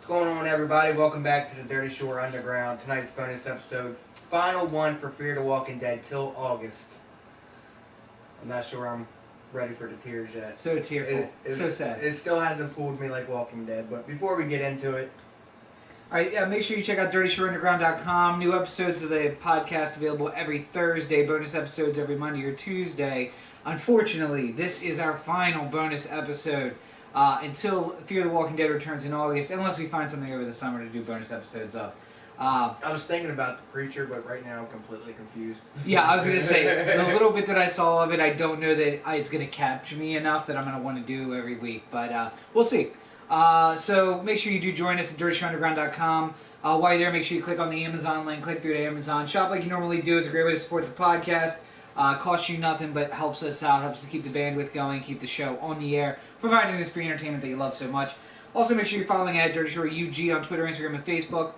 What's going on, everybody? Welcome back to the Dirty Shore Underground. Tonight's bonus episode, final one for Fear the Walking Dead till August. I'm not sure I'm ready for the tears yet. So tearful. So sad. It still hasn't fooled me like Walking Dead, but before we get into it... Alright, yeah, make sure you check out DirtyShoreUnderground.com. New episodes of the podcast available every Thursday. Bonus episodes every Monday or Tuesday. Unfortunately, this is our final bonus episode until Fear the Walking Dead returns in August, unless we find something over the summer to do bonus episodes of. I was thinking about The Preacher, but right now I'm completely confused. Yeah, I was going to say, the little bit that I saw of it, I don't know that it's going to capture me enough that I'm going to want to do every week, but we'll see. So make sure you do join us at DirtyShoreUnderground.com. While you're there, make sure you click on the Amazon link, click through to Amazon. Shop like you normally do. It's a great way to support the podcast. Costs you nothing, but helps us out, helps us keep the bandwidth going, keep the show on the air, providing this free entertainment that you love so much. Also, make sure you're following at Dirty Shore UG on Twitter, Instagram, and Facebook.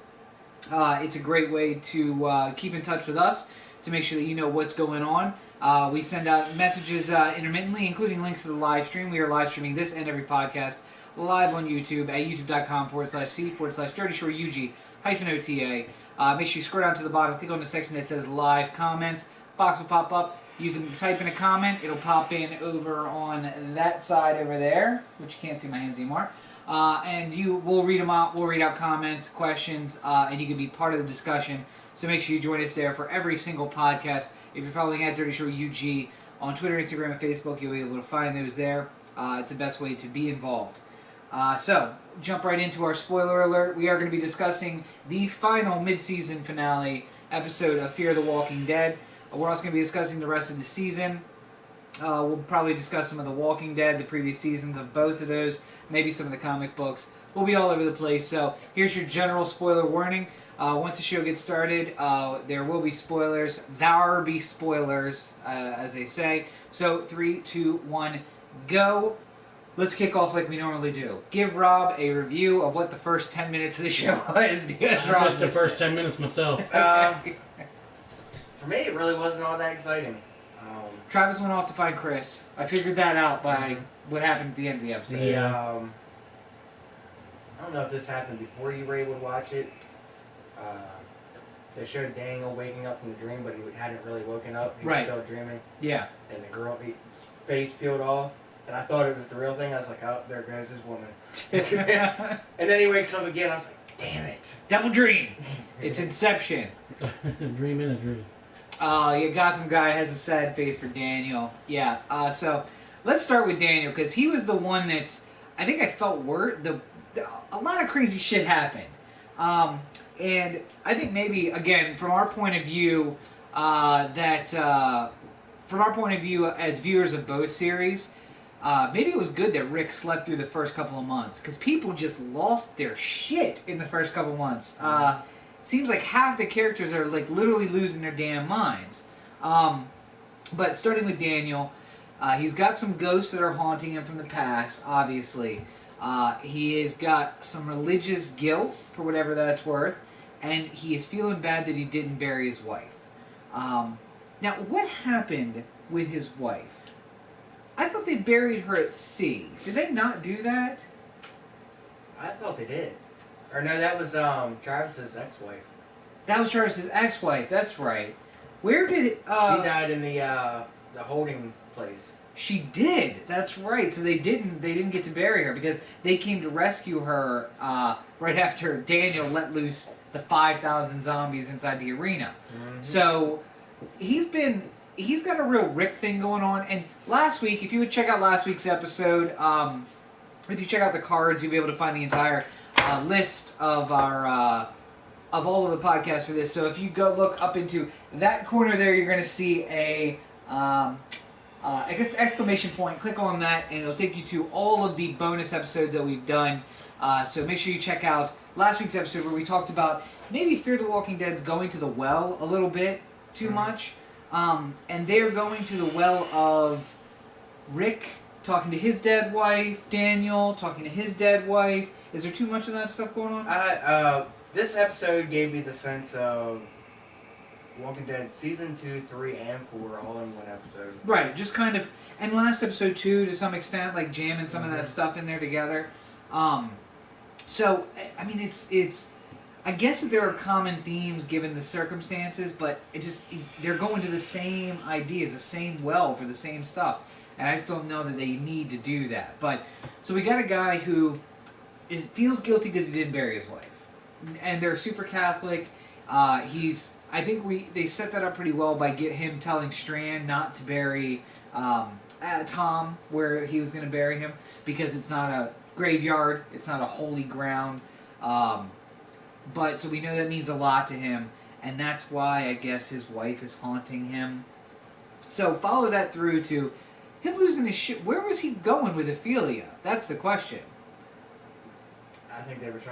It's a great way to keep in touch with us, to make sure that you know what's going on. We send out messages intermittently, including links to the live stream. We are live streaming this and every podcast live on YouTube at youtube.com/c/DirtyShoreUG-OTA. Make sure you scroll down to the bottom, click on the section that says live comments. Box will pop up. You can type in a comment. It'll pop in over on that side over there, which you can't see my hands anymore. And we'll read them out. We'll read out comments, questions, and you can be part of the discussion. So make sure you join us there for every single podcast. If you're following at Dirty Shore UG on Twitter, Instagram, and Facebook, you'll be able to find those there. It's the best way to be involved. So, jump right into our spoiler alert. We are going to be discussing the final mid-season finale episode of Fear the Walking Dead. We're also going to be discussing the rest of the season. We'll probably discuss some of The Walking Dead, the previous seasons of both of those, maybe some of the comic books. We'll be all over the place, so here's your general spoiler warning. Once the show gets started, there will be spoilers. There be spoilers, as they say. So, 3, 2, 1, go. Let's kick off like we normally do. Give Rob a review of what the first 10 minutes of the show was, because I missed the first 10 minutes myself. For me, it really wasn't all that exciting. Travis went off to find Chris. I figured that out by what happened at the end of the episode. I don't know if this happened before you were able to watch it. They showed Daniel waking up from the dream, but he hadn't really woken up. He was still dreaming. Yeah. And the girl, his face peeled off, and I thought it was the real thing. I was like, oh, there goes this woman. And then he wakes up again. I was like, damn it. Double dream. It's Inception. Dream in a dream. Yeah, Gotham guy has a sad face for Daniel. Yeah, so let's start with Daniel, because he was the one that I think I felt a lot of crazy shit happened. And I think maybe, again, from our point of view, from our point of view as viewers of both series, maybe it was good that Rick slept through the first couple of months, because people just lost their shit in the first couple of months. Seems like half the characters are like literally losing their damn minds. But starting with Daniel, he's got some ghosts that are haunting him from the past, obviously. He has got some religious guilt, for whatever that's worth, and he is feeling bad that he didn't bury his wife. Now, what happened with his wife? I thought they buried her at sea. Did they not do that? I thought they did. Or no, that was Travis's ex-wife. That was Travis's ex-wife. That's right. Where did it? She died in the holding place. She did. That's right. So they didn't get to bury her because they came to rescue her right after Daniel let loose the 5,000 zombies inside the arena. Mm-hmm. So he's got a real Rick thing going on. And last week, if you would check out last week's episode, if you check out the cards, you'll be able to find the entire list of our of all of the podcasts for this. So if you go look up into that corner there, you're going to see a exclamation point. Click on that, and it'll take you to all of the bonus episodes that we've done. So make sure you check out last week's episode where we talked about maybe Fear the Walking Dead's going to the well a little bit too much, and they're going to the well of Rick talking to his dead wife, Daniel talking to his dead wife. Is there too much of that stuff going on? This episode gave me the sense of Walking Dead Season 2, 3, and 4 all in one episode. Right, just kind of... And last episode, too, to some extent, like jamming some of that stuff in there together. So, I mean, it's. I guess that there are common themes given the circumstances, but they're going to the same ideas, the same well for the same stuff, and I just don't know that they need to do that. But so we got a guy who feels guilty because he didn't bury his wife, and they're super Catholic. I think they set that up pretty well by him telling Strand not to bury Tom where he was going to bury him because it's not a graveyard, it's not a holy ground. But so we know that means a lot to him, and that's why I guess his wife is haunting him. So follow that through to him losing his shit. Where was he going with Ophelia? That's the question. I think he was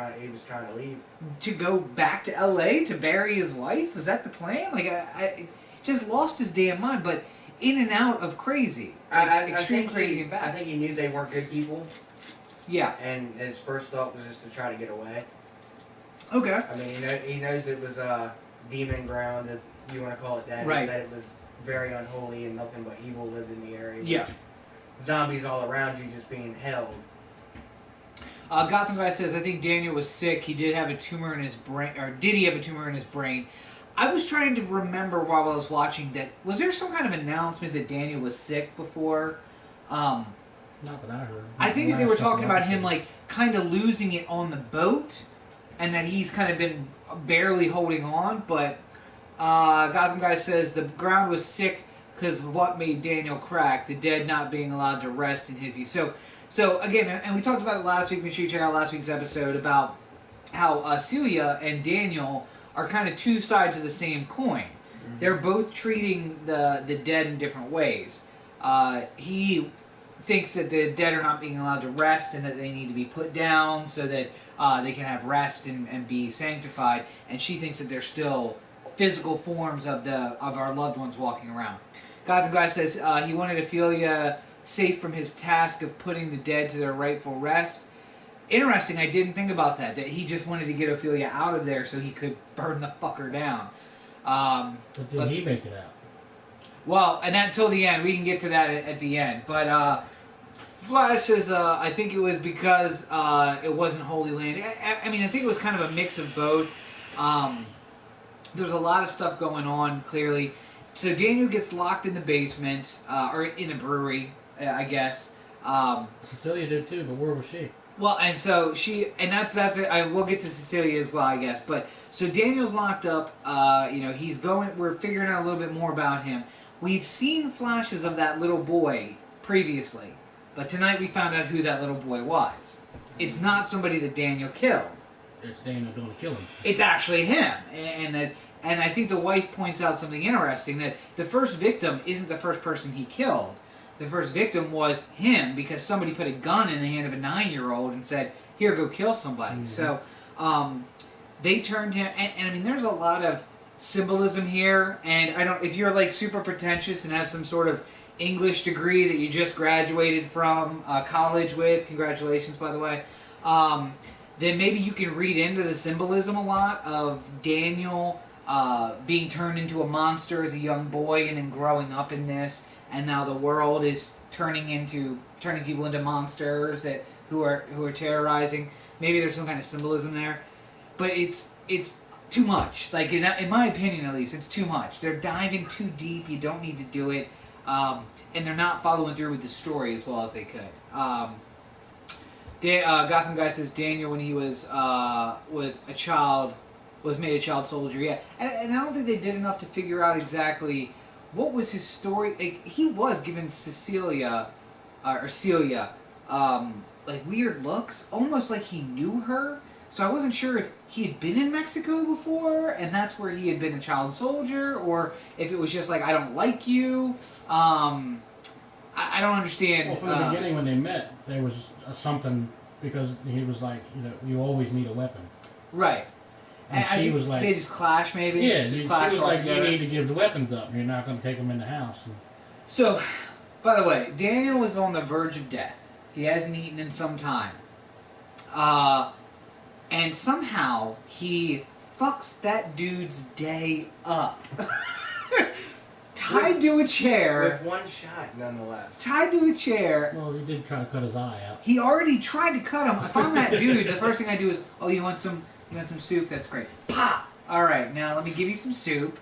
trying to leave. To go back to L.A. to bury his wife? Was that the plan? Like, I just lost his damn mind, but in and out of crazy. Extreme crazy and bad. I think he knew they weren't good people. Yeah. And his first thought was just to try to get away. Okay. I mean, he knows it was a demon ground, if you want to call it that. Right. He said it was very unholy and nothing but evil lived in the area. Yeah. Zombies all around you just being held. Gotham Guy says, I think Daniel was sick. He did have a tumor in his brain, or did he have a tumor in his brain? I was trying to remember while I was watching that. Was there some kind of announcement that Daniel was sick before? Not that I heard. I think that they were talking about him, like, kind of losing it on the boat, and that he's kind of been barely holding on, but Gotham Guy says the ground was sick because of what made Daniel crack, the dead not being allowed to rest in his view. So again, and we talked about it last week, make sure you check out last week's episode about how Celia and Daniel are kind of two sides of the same coin. Mm-hmm. They're both treating the dead in different ways. He thinks that the dead are not being allowed to rest and that they need to be put down so that they can have rest and be sanctified, and she thinks that they're still physical forms of our loved ones walking around. Gotham Guy says he wanted Ophelia safe from his task of putting the dead to their rightful rest. Interesting, I didn't think about that he just wanted to get Ophelia out of there so he could burn the fucker down. But did he make it out? Well, and that until the end. We can get to that at the end. But Flash says, I think it was because it wasn't Holy Land. I mean, I think it was kind of a mix of both. There's a lot of stuff going on, clearly. So Daniel gets locked in the basement, or in the brewery, I guess. Cecilia did too, but where was she? Well, and so that's it. I will get to Cecilia as well, I guess. But so Daniel's locked up. He's going. We're figuring out a little bit more about him. We've seen flashes of that little boy previously, but tonight we found out who that little boy was. It's not somebody that Daniel killed. It's Daniel going to kill him. It's actually him, and I think the wife points out something interesting, that the first victim isn't the first person he killed. The first victim was him because somebody put a gun in the hand of a 9-year-old and said, "Here, go kill somebody." Mm-hmm. So they turned him, and I mean, there's a lot of symbolism here. And if you're like super pretentious and have some sort of English degree that you just graduated from college with, congratulations, by the way. Then maybe you can read into the symbolism a lot of Daniel being turned into a monster as a young boy and then growing up in this, and now the world is turning people into monsters who are terrorizing. Maybe there's some kind of symbolism there, but it's too much. Like in my opinion, at least, it's too much. They're diving too deep. You don't need to do it, and they're not following through with the story as well as they could. Gotham Guy says Daniel, when he was a child, was made a child soldier. Yeah, and I don't think they did enough to figure out exactly what was his story. Like, he was given Celia, like weird looks, almost like he knew her. So I wasn't sure if he had been in Mexico before, and that's where he had been a child soldier, or if it was just like, I don't like you. I don't understand. Well, from the beginning when they met, there was something, because he was like, you always need a weapon. Right. And she was like... They just clash, maybe? Yeah, she was like, you need to give the weapons up. You're not going to take them in the house. So, by the way, Daniel was on the verge of death. He hasn't eaten in some time. And somehow, he fucks that dude's day up. tied to a chair. With one shot, nonetheless. Tied to a chair. Well, he did try to cut his eye out. He already tried to cut him. If I'm that dude, the first thing I do is, oh, you want some soup? That's great. Pop! All right, now let me give you some soup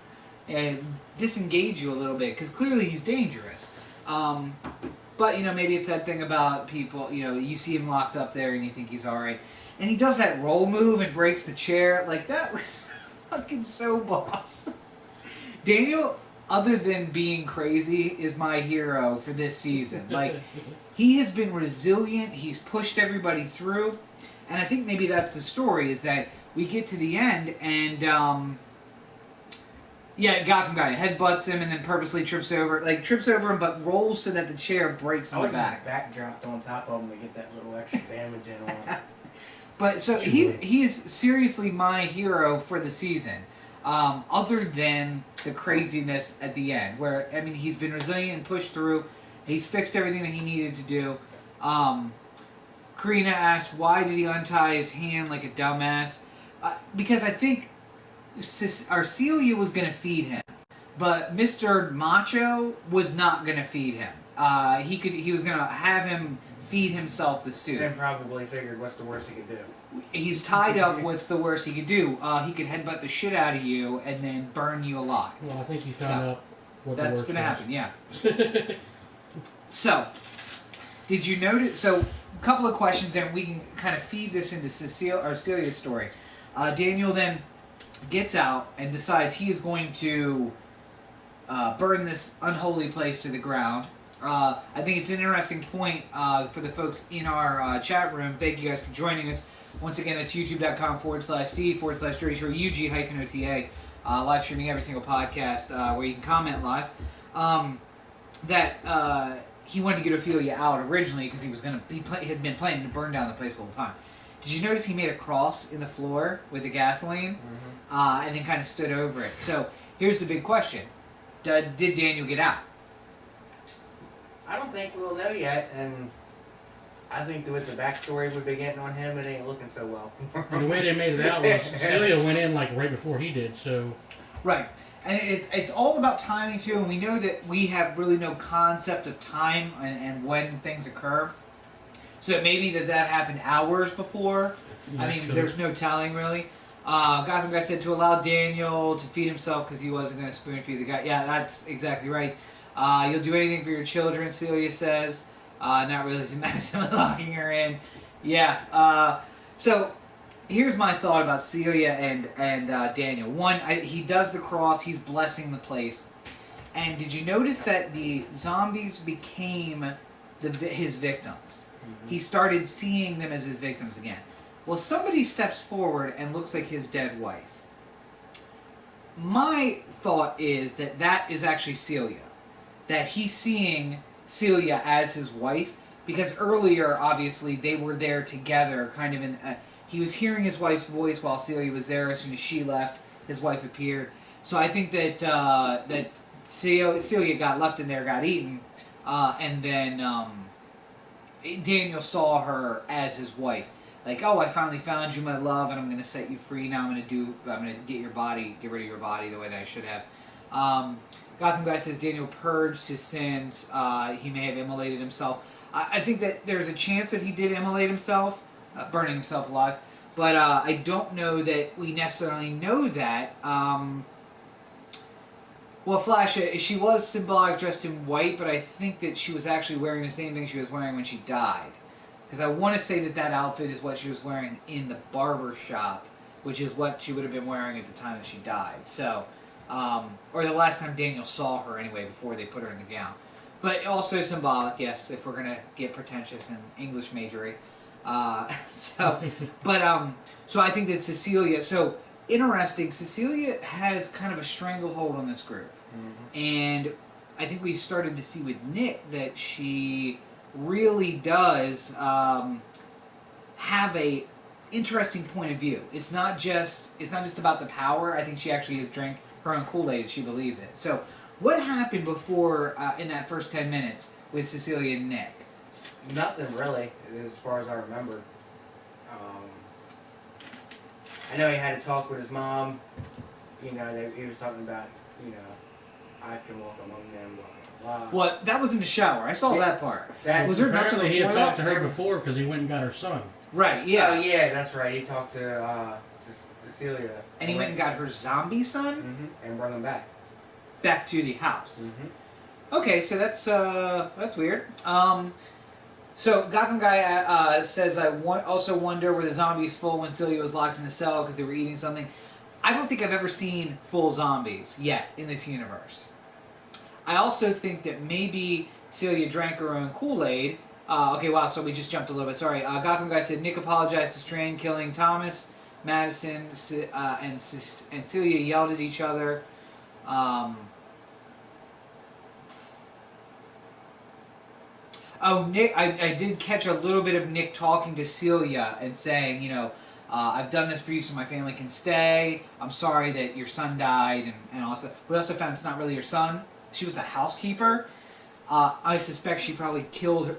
and disengage you a little bit, because clearly he's dangerous. But, maybe it's that thing about people, you see him locked up there and you think he's all right. And he does that roll move and breaks the chair. Like, that was fucking so boss. Daniel, other than being crazy, is my hero for this season. Like, he has been resilient. He's pushed everybody through. And I think maybe that's the story, is that we get to the end and, Gotham guy headbutts him and then purposely trips over him, but rolls so that the chair breaks on the back. Backdropped on top of him to get that little extra damage in on him. But so he is seriously my hero for the season. Other than the craziness at the end, where, he's been resilient and pushed through. He's fixed everything that he needed to do. Karina asked, why did he untie his hand like a dumbass? Because I think Arcelia was going to feed him, but Mr. Macho was not going to feed him. He was going to have him feed himself the soup. And probably figured, what's the worst he could do? He's tied up. What's the worst he could do? He could headbutt the shit out of you and then burn you alive. Well, I think he found out what the that's worst going to was. happen, yeah. So, did you notice? So, a couple of questions, and we can kind of feed this into Arcelia's story. Daniel then gets out and decides he is going to burn this unholy place to the ground. I think it's an interesting point for the folks in our chat room. Thank you guys for joining us. Once again, it's youtube.com/c/UG-OTA. Live streaming every single podcast where you can comment live. He wanted to get Ophelia out originally because he had been planning to burn down the place the whole time. Did you notice he made a cross in the floor with the gasoline? Mm-hmm. And then kind of stood over it. So here's the big question. Did Daniel get out? I don't think we'll know yet, and I think with the backstory we've been getting on him, it ain't looking so well. And the way they made it out was Celia went in like right before he did, so... Right. And it's all about timing, too, and we know that we have really no concept of time and when things occur. So it may be that happened hours before. There's no telling, really. Gotham Guy said to allow Daniel to feed himself because he wasn't going to spoon feed the guy. Yeah, that's exactly right. You'll do anything for your children, Celia says. Not realizing Madison locking her in. Yeah. So here's my thought about Celia and Daniel. One, he does the cross. He's blessing the place. And did you notice that the zombies became his victims? Mm-hmm. He started seeing them as his victims again. Well, somebody steps forward and looks like his dead wife. My thought is that is actually Celia. That he's seeing Celia as his wife, because earlier, obviously, they were there together, kind of in... he was hearing his wife's voice while Celia was there. As soon as she left, his wife appeared. So I think that Celia got left in there, got eaten, and then Daniel saw her as his wife. Like, oh, I finally found you, my love, and I'm going to set you free. Now I'm going to get rid of your body the way that I should have. Gotham Guy says Daniel purged his sins. He may have immolated himself. I think that there's a chance that he did immolate himself, burning himself alive. But I don't know that we necessarily know that. Well, Flash, she was symbolic dressed in white, but I think that she was actually wearing the same thing she was wearing when she died. Because I want to say that outfit is what she was wearing in the barber shop, which is what she would have been wearing at the time that she died. So, or the last time Daniel saw her anyway, before they put her in the gown. But also symbolic, yes, if we're going to get pretentious and English majory. So I think that Cecilia, so interesting, Cecilia has kind of a stranglehold on this group. Mm-hmm. And I think we've started to see with Nick that she really does have a interesting point of view. It's not just about the power. I think she actually has drank her own Kool-Aid and she believes it. So what happened before in that first 10 minutes with Cecilia and Nick? Nothing really, as far as I remember. I know he had a talk with his mom. He was talking about, I can walk among them, blah, blah, blah. Well, that was in the shower. I saw that part. Was there apparently he had talked to her before because he went and got her son. Right, yeah. Oh, yeah, that's right. He talked to Cecilia. And he went and got her zombie son? Mm-hmm. And brought him back. Back to the house. Mm-hmm. Okay, so that's weird. So Gotham Guy says, I also wonder were the zombies full when Celia was locked in the cell because they were eating something. I don't think I've ever seen full zombies yet in this universe. I also think that maybe Celia drank her own Kool-Aid. Okay, wow, so we just jumped a little bit. Sorry. Gotham Guy said Nick apologized to Strand killing Thomas. Madison and Celia yelled at each other. Oh, Nick, I did catch a little bit of Nick talking to Celia and saying, you know, I've done this for you so my family can stay. I'm sorry that your son died and all that stuff. We also found it's not really your son. She was the housekeeper. I suspect she probably killed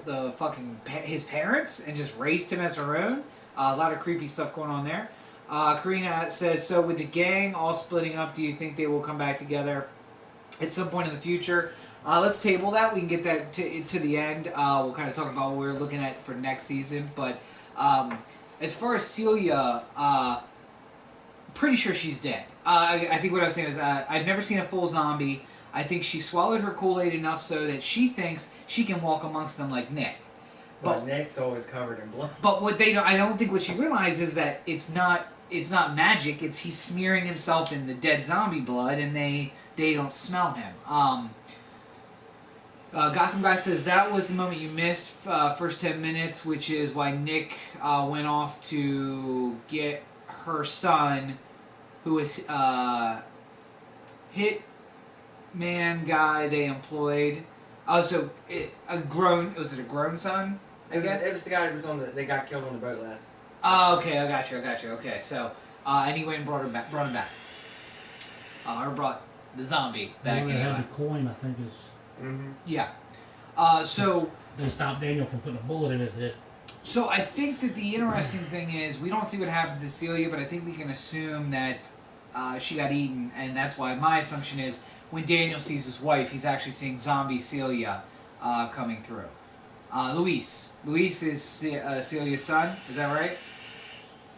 his parents and just raised him as her own. A lot of creepy stuff going on there. Karina says, so with the gang all splitting up, do you think they will come back together at some point in the future? Let's table that. We can get that to the end. We'll kind of talk about what we're looking at for next season. But as far as Celia, pretty sure she's dead. I think what I was saying is I've never seen a full zombie. I think she swallowed her Kool-Aid enough so that she thinks she can walk amongst them like Nick. But Nick's always covered in blood. But what I don't think what she realizes is that it's not magic. It's he's smearing himself in the dead zombie blood, and they don't smell him. Gotham Guy says that was the moment you missed, first 10 minutes, which is why Nick went off to get her son, who was hit man guy they employed. Oh, so was it a grown son? I guess it was the guy who was they got killed on the boat last. Oh, okay, I got you. Okay, so and he went and brought him back, or brought the zombie back. Anyway. Had the coin, I think is. Mm-hmm. Yeah. So they stopped Daniel from putting a bullet in his head. So I think that the interesting thing is we don't see what happens to Celia, but I think we can assume that she got eaten, and that's why my assumption is when Daniel sees his wife, he's actually seeing zombie Celia coming through. Luis is Celia's son. Is that right?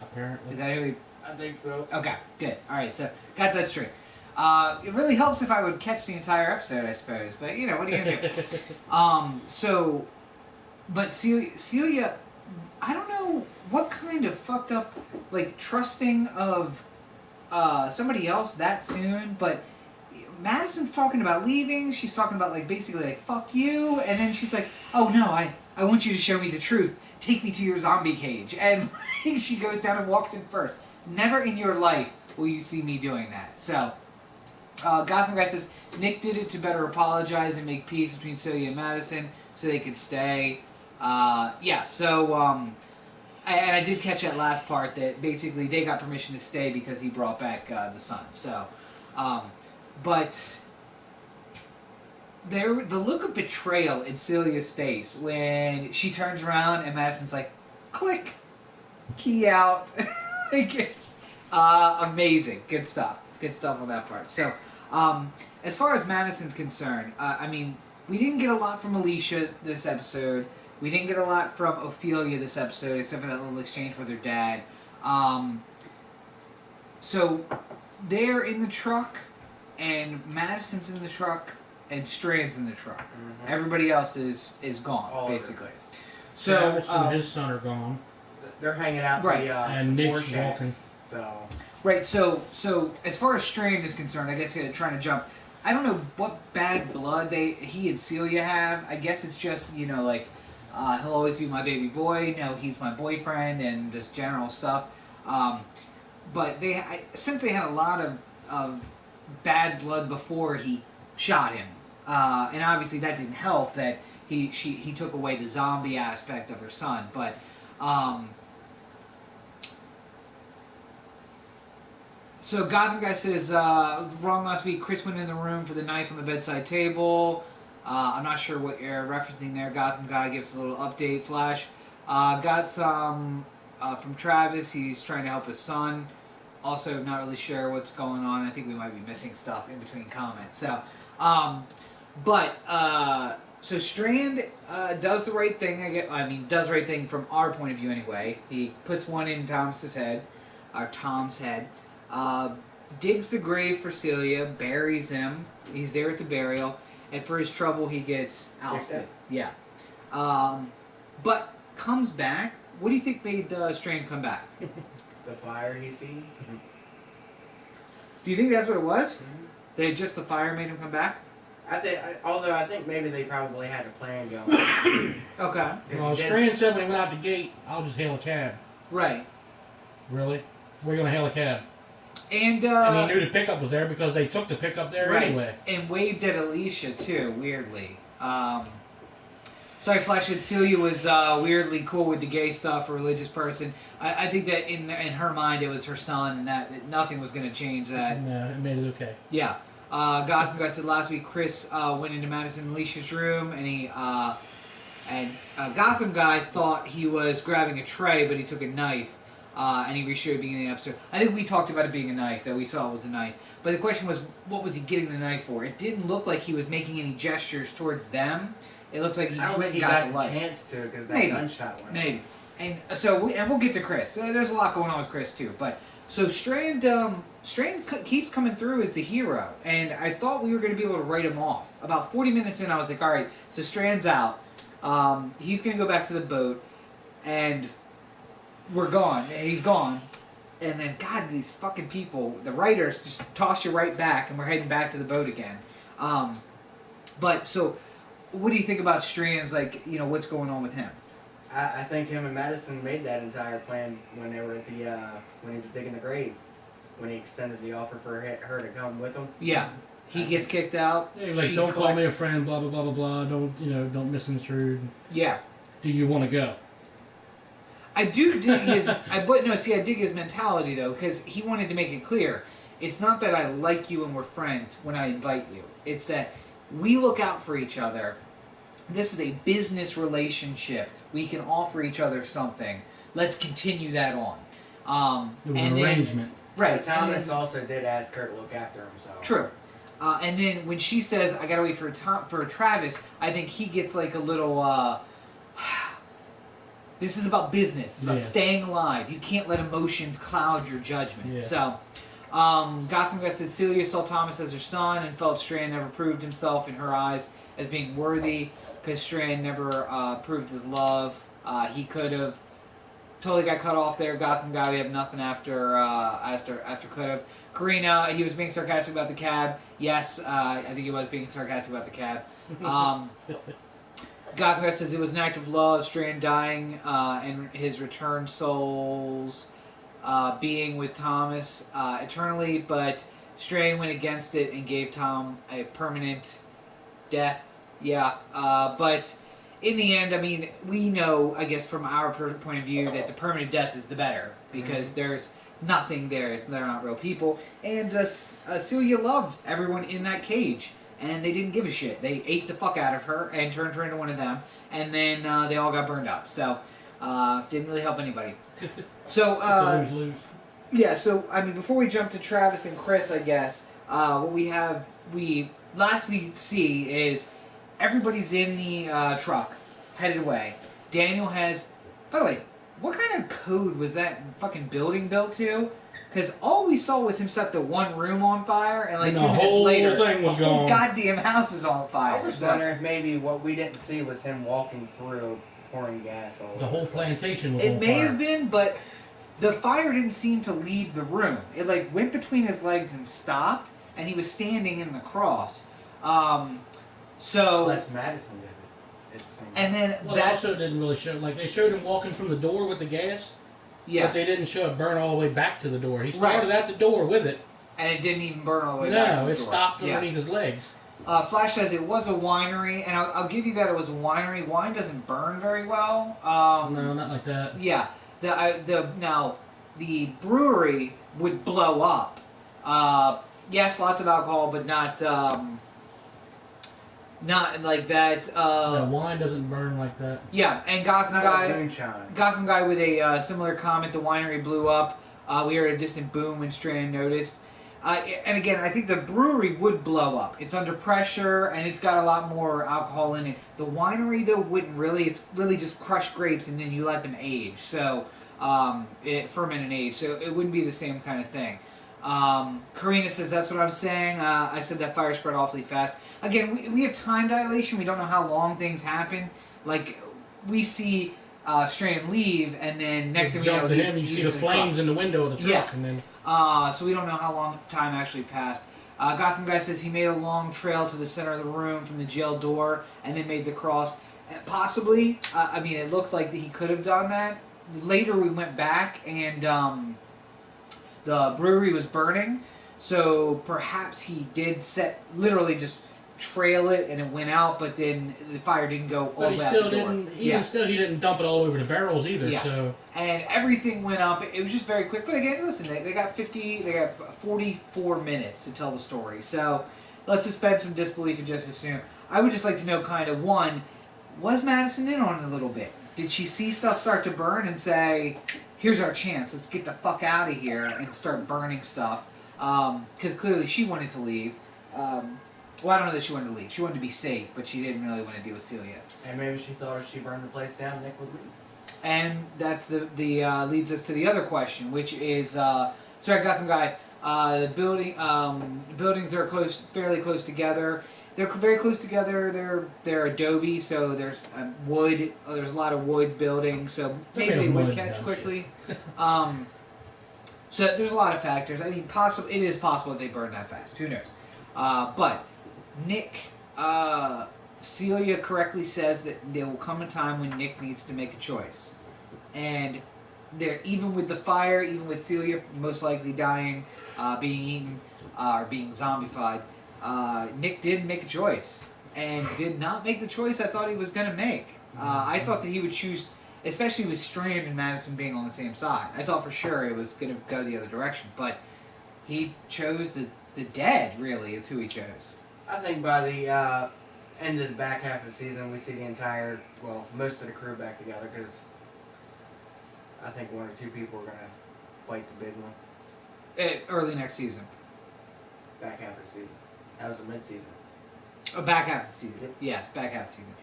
Apparently. Is that who I think so. Okay, good. All right, so got that straight. It really helps if I would catch the entire episode, I suppose. But, you know, what are you going to do? But Celia, I don't know what kind of fucked up, like, trusting of somebody else that soon, but Madison's talking about leaving. She's talking about, like, basically, like, fuck you. And then she's like, oh, no, I want you to show me the truth. Take me to your zombie cage. And she goes down and walks in first. Never in your life will you see me doing that. So, Gotham Guy says, Nick did it to better apologize and make peace between Celia and Madison so they could stay. And I did catch that last part that basically they got permission to stay because he brought back the son. So, but the look of betrayal in Celia's face when she turns around and Madison's like, click, key out. Amazing. Good stuff on that part. So, as far as Madison's concerned, I mean, we didn't get a lot from Alicia this episode. We didn't get a lot from Ophelia this episode, except for that little exchange with her dad. So, they're in the truck, and Madison's in the truck, and Strand's in the truck. Mm-hmm. Everybody else is gone, all basically. So, Travis and his son are gone. They're hanging out right. And Nick's walking. So. Right, so as far as Strand is concerned, I guess trying to jump, I don't know what bad blood he and Celia have. I guess it's just, you know, like, he'll always be my baby boy, no, he's my boyfriend, and just general stuff. But since they had a lot of bad blood before he shot him, and obviously that didn't help that he took away the zombie aspect of her son, but so Gotham Guy says, wrong last week, Chris went in the room for the knife on the bedside table. I'm not sure what you're referencing there. Gotham Guy gives a little update flash. Got some from Travis. He's trying to help his son. Also, not really sure what's going on. I think we might be missing stuff in between comments. So, So Strand does the right thing. Does the right thing from our point of view anyway. He puts one in Tom's head. Digs the grave for Celia, buries him. He's there at the burial, and for his trouble, he gets ousted. Yeah. But comes back. What do you think made Strand come back? The fire he seen. Do you think that's what it was? Mm-hmm. That just the fire made him come back? Although I think maybe they probably had a plan going. Okay. Well, Strand said when he went out the gate, I'll just hail a cab. Right. Really? We're going to hail a cab. And he knew the pickup was there because they took the pickup there anyway. And waved at Alicia, too, weirdly. Sorry, Flash, but Celia was weirdly cool with the gay stuff, a religious person. I think that in her mind it was her son, and that nothing was going to change that. No, it made it okay. Yeah. Gotham Guy said last week Chris went into Madison and Alicia's room, and Gotham Guy thought he was grabbing a tray, but he took a knife, and he reshowed at the beginning of the episode. I think we talked about it being a knife, that we saw it was a knife. But the question was, what was he getting the knife for? It didn't look like he was making any gestures towards them. It looks like he I don't think he got the chance to because that gunshot went. Maybe. And so we'll get to Chris. There's a lot going on with Chris too. But so Strand keeps coming through as the hero, and I thought we were going to be able to write him off. About 40 minutes in, I was like, all right, so Strand's out. He's going to go back to the boat, and we're gone. He's gone. And then, God, these fucking people, the writers, just toss you right back, and we're heading back to the boat again. But so, what do you think about Strand's, what's going on with him? I think him and Madison made that entire plan when they were at when he was digging the grave. When he extended the offer for her to come with him. Yeah. He gets kicked out. Yeah, don't call me a friend, blah, blah, blah, blah, blah. Don't misintrude. Yeah. Do you want to go? I do dig his... I dig his mentality, though, because he wanted to make it clear. It's not that I like you and we're friends when I invite you. It's that we look out for each other. This is a business relationship. We can offer each other something. Let's continue that on. It was an arrangement. Right. But Thomas also did ask Kurt to look after himself. True. And then when she says, I gotta wait for Travis, I think he gets like a little, this is about business. It's about staying alive. You can't let emotions cloud your judgment. Yeah. So, Gotham Guy says Celia saw Thomas as her son and felt Strand never proved himself in her eyes as being worthy because Strand never proved his love. He could have. Totally got cut off there. Gotham Guy, we have nothing after could have. Karina, he was being sarcastic about the cab. Yes, I think he was being sarcastic about the cab. Gotham Guy says it was an act of love, Strand dying, and his returned souls being with Thomas eternally, but Strand went against it and gave Tom a permanent death. Yeah, but in the end, I mean, we know, I guess, from our point of view, that the permanent death is the better, because there's nothing there. They're not real people. And Celia loved everyone in that cage, and they didn't give a shit. They ate the fuck out of her and turned her into one of them, and then they all got burned up. So, didn't really help anybody. So, lose-lose. Yeah, so, I mean, before we jump to Travis and Chris, I guess, what last we see is everybody's in the truck, headed away. Daniel has... By the way, what kind of code was that fucking building built to? Because all we saw was him set the one room on fire, and like 2 minutes later, the whole goddamn house is on fire. I was wondering if maybe what we didn't see was him walking through, pouring gas all over. The whole plantation was on fire. It may have been, but the fire didn't seem to leave the room. It like went between his legs and stopped, and he was standing in the cross. So unless Madison did it. And then that also didn't really show. Like they showed him walking from the door with the gas. Yeah. But they didn't show it burn all the way back to the door. He started at the door with it. And it didn't even burn all the way back to the door. No, it stopped underneath his legs. Flash says it was a winery, and I'll give you that it was a winery. Wine doesn't burn very well. No, not like that. Yeah. Now, the brewery would blow up. Yes, lots of alcohol, but not like that. No, wine doesn't burn like that. Yeah, and Gotham Guy with a similar comment. The winery blew up. We heard a distant boom when Strand noticed. And again, I think the brewery would blow up. It's under pressure, and it's got a lot more alcohol in it. The winery, though, wouldn't really. It's really just crushed grapes, and then you let them age. So, ferment and age. So it wouldn't be the same kind of thing. Karina says, that's what I'm saying. I said that fire spread awfully fast. Again, we have time dilation. We don't know how long things happen. Like, we see Strand leave, and then next thing we know, you see the flames in the window of the truck. Yeah. And then... so we don't know how long time actually passed. Gotham Guy says he made a long trail to the center of the room from the jail door, and then made the cross. Possibly. I mean, it looked like he could have done that. Later, we went back, and the brewery was burning, so perhaps he did literally just trail it and it went out, but then the fire didn't go all the way out the door. Still, he didn't dump it all over the barrels either. Yeah. So. And everything went up. It was just very quick. But again, listen, they got 44 minutes to tell the story. So let's suspend some disbelief and just assume. I would just like to know, kind of, one, was Madison in on it a little bit? Did she see stuff start to burn and say, here's our chance, let's get the fuck out of here and start burning stuff? Because clearly she wanted to leave. Well, I don't know that she wanted to leave. She wanted to be safe, but she didn't really want to deal with Celia. And maybe she thought if she burned the place down, Nick would leave. And that's the leads us to the other question, which is, sorry, Gotham Guy, the buildings are fairly close together. They're very close together. They're adobe, so there's wood. There's a lot of wood buildings, so maybe they would catch quickly. So there's a lot of factors. I mean, it is possible that they burn that fast. Who knows? But Nick, Celia correctly says that there will come a time when Nick needs to make a choice. And even with the fire, even with Celia most likely dying, being eaten, or being zombified, Nick did make a choice. And did not make the choice I thought he was going to make. I thought that he would choose, especially with Strand and Madison being on the same side. I thought for sure it was going to go the other direction. But he chose the dead, really, is who he chose. I think by the end of the back half of the season, we see most of the crew back together, because I think one or two people are going to bite the big one. Early next season. Back half of the season. That was the mid-season. Oh, back half of the season. Yep. Yes, back half of the season.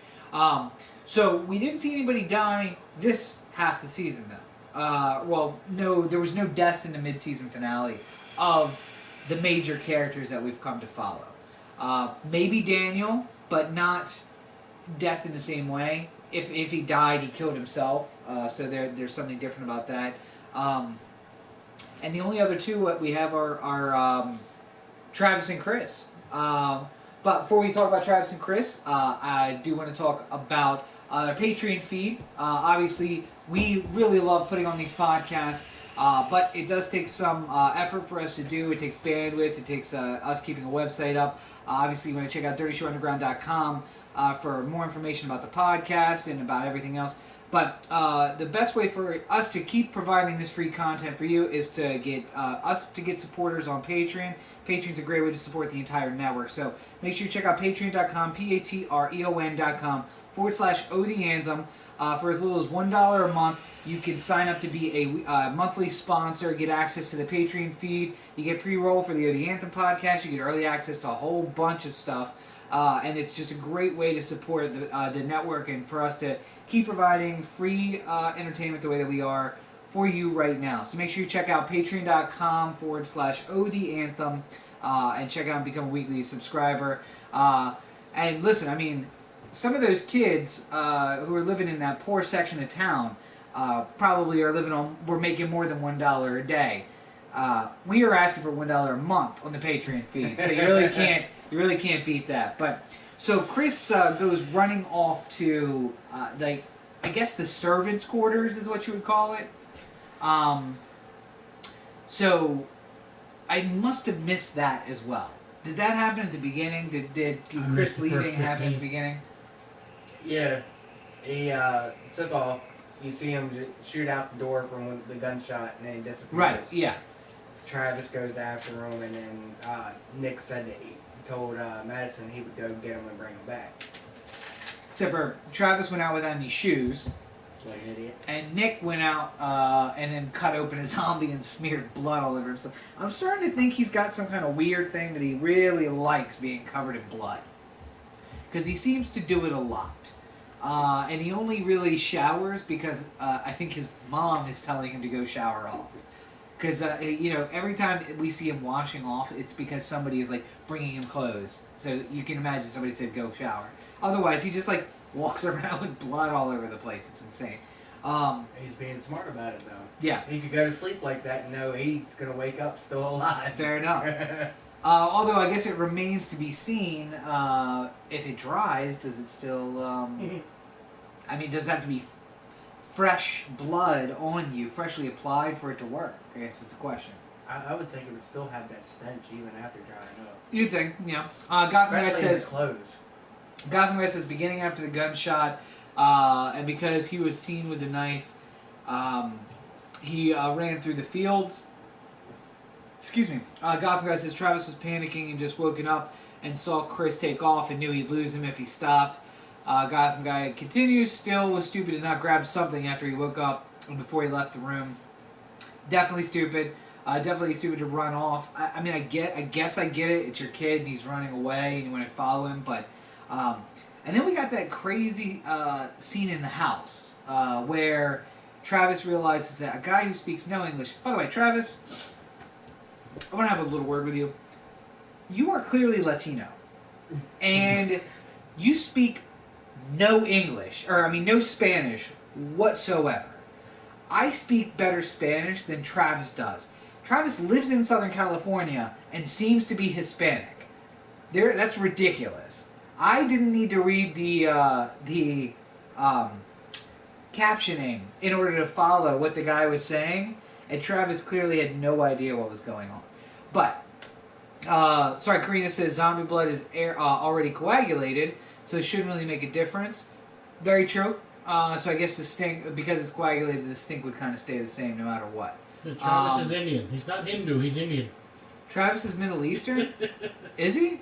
So we didn't see anybody die this half of the season, though. No, there was no deaths in the mid-season finale of the major characters that we've come to follow. Maybe Daniel, but not death in the same way. If he died, he killed himself. So there's something different about that. And the only other two we have are Travis and Chris. But before we talk about Travis and Chris, I do want to talk about their Patreon feed. Obviously, we really love putting on these podcasts. But it does take some effort for us to do. It takes bandwidth. It takes us keeping a website up. Obviously, you want to check out DirtyShowUnderground.com for more information about the podcast and about everything else. But the best way for us to keep providing this free content for you is to get supporters on Patreon. Patreon's a great way to support the entire network. So make sure you check out patreon.com, patreon.com/OTheAnthem. For as little as $1 a month, you can sign up to be a monthly sponsor, get access to the Patreon feed, you get pre-roll for the Anthem podcast, you get early access to a whole bunch of stuff, and it's just a great way to support the network and for us to keep providing free entertainment the way that we are for you right now. So make sure you check out patreon.com/OTheAnthem and check out and become a weekly subscriber. And listen, I mean, some of those kids who are living in that poor section of town probably we're making more than $1 a day. We are asking for $1 a month on the Patreon feed, so you really can't beat that. But so Chris goes running off to I guess the servants' quarters is what you would call it. So I must have missed that as well. Did that happen at the beginning? Did Chris leaving happen at the beginning? Yeah, he took off. You see him shoot out the door from the gunshot, and then he disappears. Right, yeah. Travis goes after him, and then Nick said that he told Madison he would go get him and bring him back. Except for Travis went out without any shoes. Like an idiot. And Nick went out and then cut open a zombie and smeared blood all over himself. I'm starting to think he's got some kind of weird thing that he really likes being covered in blood. Because he seems to do it a lot. And he only really showers because I think his mom is telling him to go shower off. Because, every time we see him washing off, it's because somebody is, bringing him clothes. So you can imagine somebody said, go shower. Otherwise, he just, walks around with blood all over the place. It's insane. He's being smart about it, though. Yeah. He could go to sleep like that and know he's going to wake up still alive. Fair enough. Although I guess it remains to be seen if it dries, does it still... does it have to be fresh blood on you, freshly applied for it to work? I guess is the question. I would think it would still have that stench even after drying up. You'd think, yeah. Gotham Guy says... clothes. Gotham Guy says, beginning after the gunshot, and because he was seen with the knife, he ran through the fields. Excuse me. Gotham Guy says Travis was panicking and just woken up and saw Chris take off and knew he'd lose him if he stopped. Gotham Guy continues, still was stupid to not grab something after he woke up and before he left the room. Definitely stupid. Definitely stupid to run off. I guess I get it. It's your kid and he's running away and you want to follow him, but... and then we got that crazy scene in the house where Travis realizes that a guy who speaks no English... By the way, Travis, I want to have a little word with you. You are clearly Latino. And you speak no English, no Spanish whatsoever. I speak better Spanish than Travis does. Travis lives in Southern California and seems to be Hispanic. That's ridiculous. I didn't need to read the captioning in order to follow what the guy was saying, and Travis clearly had no idea what was going on. But, Karina says zombie blood is already coagulated, so it shouldn't really make a difference. Very true. So I guess the stink, because it's coagulated, the stink would kind of stay the same no matter what. Travis is Indian. He's not Hindu, he's Indian. Travis is Middle Eastern? Is he?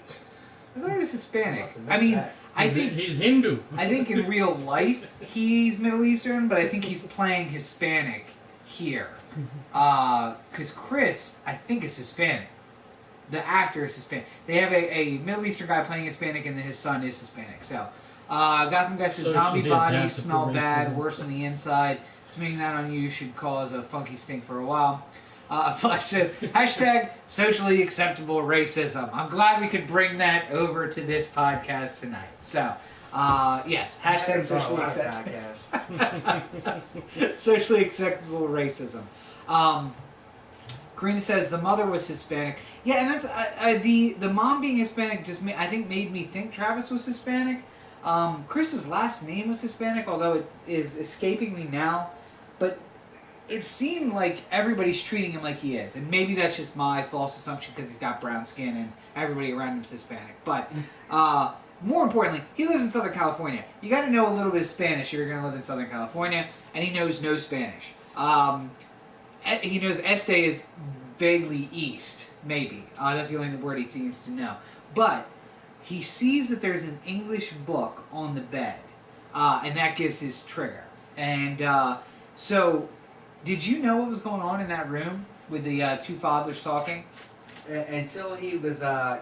I thought he was Hispanic. I think he's Hindu. I think in real life he's Middle Eastern, but I think he's playing Hispanic here. Because Chris, I think, is Hispanic. The actor is Hispanic. They have a Middle Eastern guy playing Hispanic, and then his son is Hispanic. So, Gotham Guy says zombie bodies smell bad, worse on the inside. Smearing that on you should cause a funky stink for a while. Flash says, hashtag socially acceptable racism. I'm glad we could bring that over to this podcast tonight. So, yes, hashtag socially acceptable. Socially acceptable racism. Karina says the mother was Hispanic. Yeah, and that's the mom being Hispanic just made me think Travis was Hispanic. Chris's last name was Hispanic, although it is escaping me now. But it seemed like everybody's treating him like he is. And maybe that's just my false assumption because he's got brown skin and everybody around him's Hispanic. But more importantly, he lives in Southern California. You got to know a little bit of Spanish if you're going to live in Southern California. And he knows no Spanish. He knows este is vaguely east, maybe. That's the only word he seems to know. But he sees that there's an English book on the bed. And that gives his trigger. And so... Did you know what was going on in that room with the two fathers talking? Until he was trying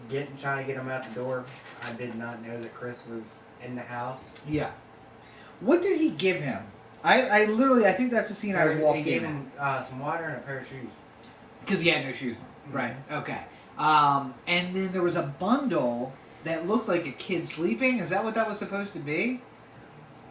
to get him out the door, I did not know that Chris was in the house. Yeah. What did he give him? I think that's the scene I walked in. He gave him some water and a pair of shoes. Because he had no shoes on. Right. Okay. And then there was a bundle that looked like a kid sleeping. Is that what that was supposed to be?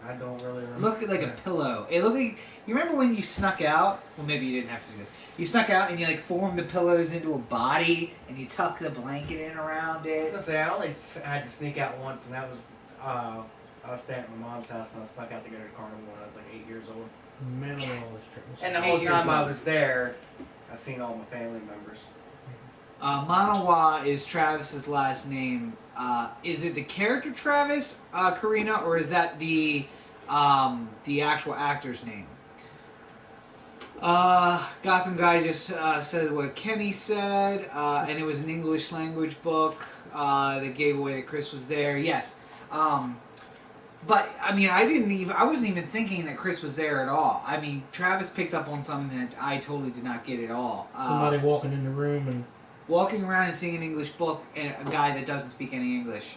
I don't really remember. Looked like a pillow. It looked like... You remember when you snuck out? Well, maybe you didn't have to do this. You snuck out and you formed the pillows into a body and you tucked the blanket in around it. I was going to say, I only had to sneak out once, and that was... I was staying at my mom's house and I snuck out to go to the carnival when I was 8 years old. Man, all this trouble. And the whole time I was there, I seen all my family members. Manawa is Travis's last name. Is it the character Travis, Karina, or is that the actual actor's name? Gotham Guy just said what Kenny said, and it was an English language book that gave away that Chris was there. Yes. But, I mean, I wasn't even thinking that Chris was there at all. I mean, Travis picked up on something that I totally did not get at all. Somebody walking in the room and... Walking around and seeing an English book, and a guy that doesn't speak any English.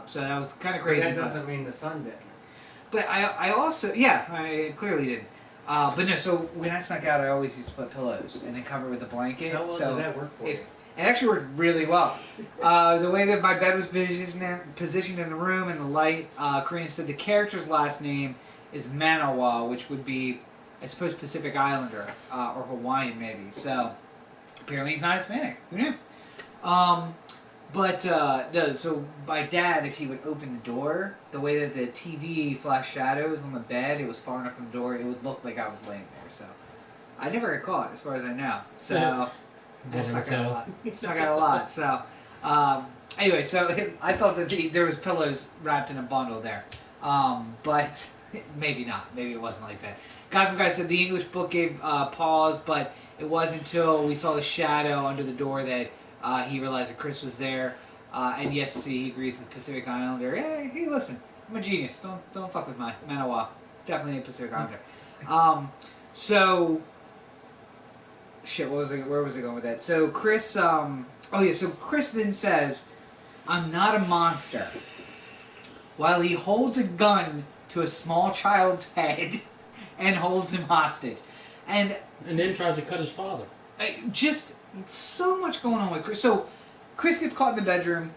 So that was kind of crazy. But that doesn't mean the sun didn't. But I also, yeah, I clearly didn't. But no, so when I snuck out, I always used to put pillows and then cover it with a blanket. How well so did that work for you? It actually worked really well. The way that my bed was positioned in the room and the light, Korean said the character's last name is Manawa, which would be, I suppose, Pacific Islander or Hawaiian maybe. So apparently he's not Hispanic. Who knew? So my dad, if he would open the door, the way that the TV flashed shadows on the bed, it was far enough from the door, it would look like I was laying there. So I never got caught, as far as I know. So I snuck out a lot. Snuck out a lot. So anyway, so I thought that there was pillows wrapped in a bundle there, but maybe not. Maybe it wasn't like that. Guy said the English book gave pause, but it wasn't until we saw the shadow under the door that he realized that Chris was there. And yes, he agrees with the Pacific Islander. Hey, listen, I'm a genius. Don't fuck with my Manawa. Definitely a Pacific Islander. Shit, where was I going with that? So Chris, so Chris then says, "I'm not a monster," while he holds a gun to a small child's head and holds him hostage. And then tries to cut his father. Just so much going on with Chris. So Chris gets caught in the bedroom.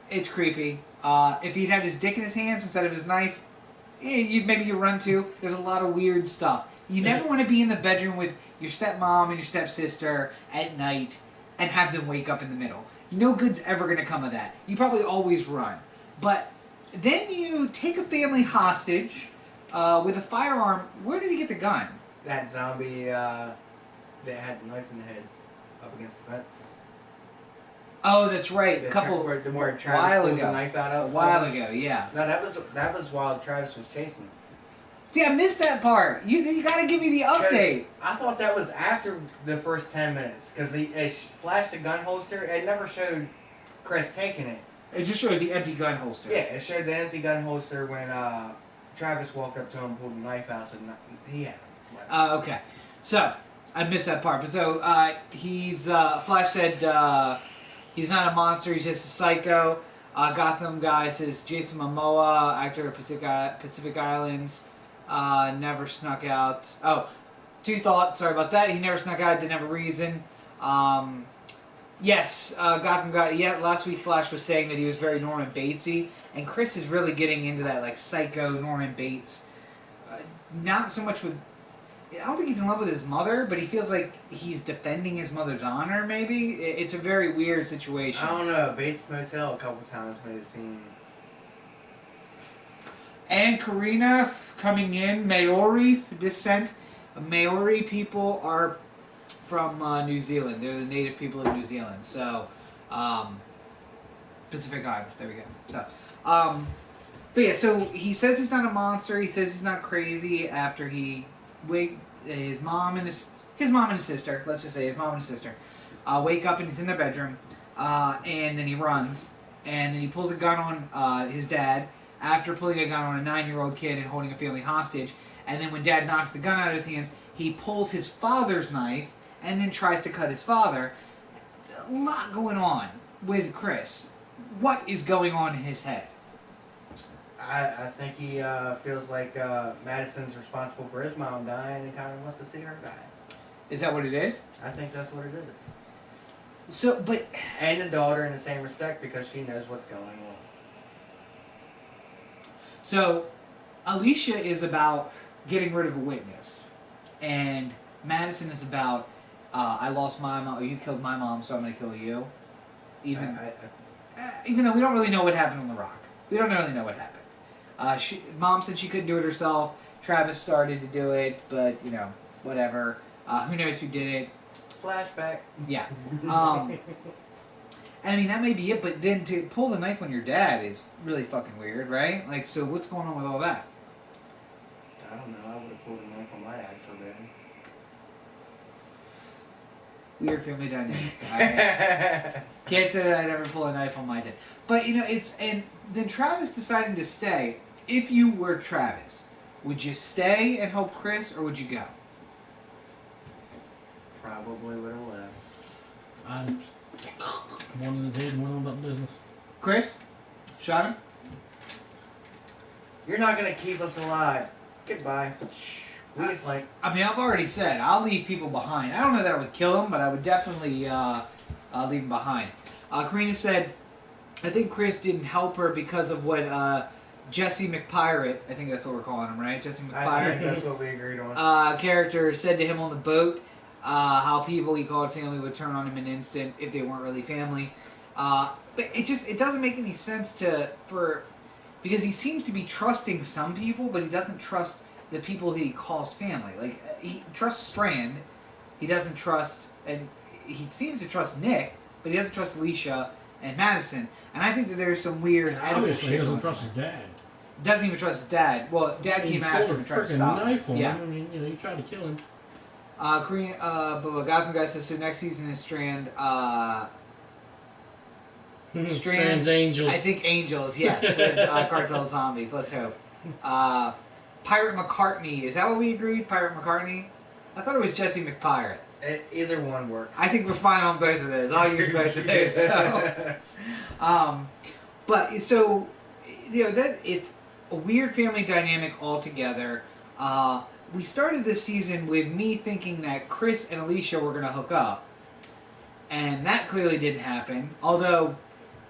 It's creepy. If he'd had his dick in his hands instead of his knife, maybe you run to. There's a lot of weird stuff. You never want to be in the bedroom with your stepmom and your stepsister at night and have them wake up in the middle. No good's ever going to come of that. You probably always run. But then you take a family hostage with a firearm. Where did he get the gun? That zombie that had the knife in the head up against the fence. Oh, that's right. A while ago. The knife out of a while ago, yeah. No, that was while Travis was chasing him. See, I missed that part. You got to give me the update. I thought that was after the first 10 minutes because it flashed a gun holster. It never showed Chris taking it. It just showed the empty gun holster. Yeah, it showed the empty gun holster when Travis walked up to him, pulled the knife out, so he had him. Okay. So I missed that part. But so Flash said he's not a monster. He's just a psycho. Gotham guy says Jason Momoa, actor of Pacific Islands. Never snuck out. Oh, two thoughts. Sorry about that. He never snuck out. Didn't have a reason. Yes, Gotham guy. Yeah, last week Flash was saying that he was very Norman Batesy, and Chris is really getting into that like psycho Norman Bates. Not so much with. I don't think he's in love with his mother, but he feels like he's defending his mother's honor. Maybe it's a very weird situation. I don't know. Bates Motel a couple times made it seem. And Karina coming in, Maori descent. Maori people are from New Zealand. They're the native people of New Zealand. So, Pacific Islands. There we go. So, but yeah. So he says he's not a monster. He says he's not crazy after his mom and his sister. Let's just say his mom and his sister wake up and he's in their bedroom, and then he runs and then he pulls a gun on his dad. After pulling a gun on a 9-year-old kid and holding a family hostage, and then when Dad knocks the gun out of his hands, he pulls his father's knife and then tries to cut his father. A lot going on with Chris. What is going on in his head? I think he feels like Madison's responsible for his mom dying and kind of wants to see her die. Is that what it is? I think that's what it is. So, but... And the daughter in the same respect because she knows what's going on. So, Alicia is about getting rid of a witness, and Madison is about, I lost my mom, or you killed my mom, so I'm going to kill you. Even though we don't really know what happened on the rock. We don't really know what happened. Mom said she couldn't do it herself. Travis started to do it, but, whatever. Who knows who did it. Flashback. Yeah. I mean, that may be it, but then to pull the knife on your dad is really fucking weird, right? Like, so what's going on with all that? I don't know. I would have pulled a knife on my dad for that. Weird family dynamic. Can't say that I'd ever pull a knife on my dad. But, and then Travis deciding to stay, if you were Travis, would you stay and help Chris, or would you go? Probably would have left. I'm one of his head and went on about business. Chris? Shana? You're not going to keep us alive. Goodbye. We just like... I mean, I've already said, I'll leave people behind. I don't know that I would kill them, but I would definitely leave them behind. Karina said, I think Chris didn't help her because of what Jesse McPirate, I think that's what we're calling him, right? Jesse McPirate. I think that's what we agreed on. Character said to him on the boat, how people he called family would turn on him in an instant if they weren't really family. But it doesn't make any sense because he seems to be trusting some people, but he doesn't trust the people he calls family. Like, he trusts Strand, he doesn't trust, and he seems to trust Nick, but he doesn't trust Alicia and Madison. And I think that there's some weird... Obviously, he doesn't trust his dad. Doesn't even trust his dad. Well, Dad came after him and tried to stop him. Knife on him. I mean, he tried to kill him. Korean, but Gotham guy says, so next season is Strand, Strand's Angels. I think Angels, yes, with Cartel Zombies. Let's hope. Pirate McCartney. Is that what we agreed? Pirate McCartney? I thought it was Jesse McPirate. Either one works. I think we're fine on both of those. I'll use both of those. So, but so, that it's a weird family dynamic altogether. We started this season with me thinking that Chris and Alicia were going to hook up, and that clearly didn't happen. Although,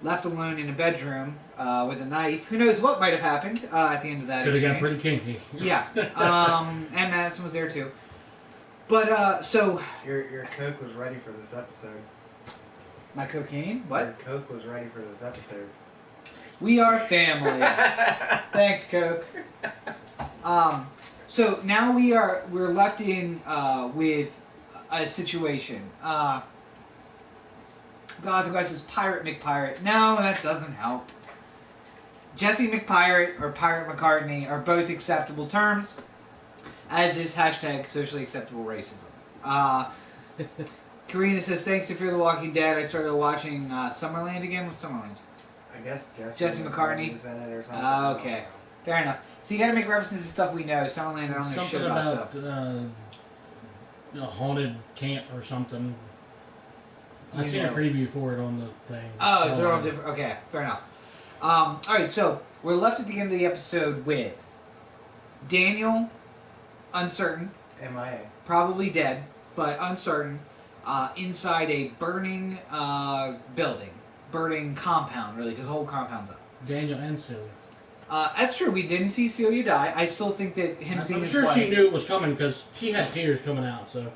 left alone in a bedroom with a knife, who knows what might have happened at the end of that. Could have got pretty kinky. Yeah, and Madison was there too. But so your Coke was ready for this episode. My cocaine? What? Your Coke was ready for this episode. We are family. Thanks, Coke. So now we're left in with a situation. God, the guy says Pirate McPirate. No, that doesn't help. Jesse McPirate or Pirate McCartney are both acceptable terms, as is hashtag socially acceptable racism. Karina says, thanks to Fear the Walking Dead, I started watching Summerland again. What's Summerland? I guess Jesse McCartney. Is in it or something. Okay. Fair enough. So you got to make references to stuff we know. Summerland, I don't know shit about stuff. Something about a haunted camp or something. I've seen a preview for it on the thing. Oh, so they're all different. Okay, fair enough. All right, so we're left at the end of the episode with Daniel, uncertain. MIA. Probably dead, but uncertain. Inside a burning building. Burning compound, really, because the whole compound's up. Daniel and Celia. That's true. We didn't see Celia die. I still think that him seeing his wife... I'm sure she knew it was coming because she had tears coming out, so...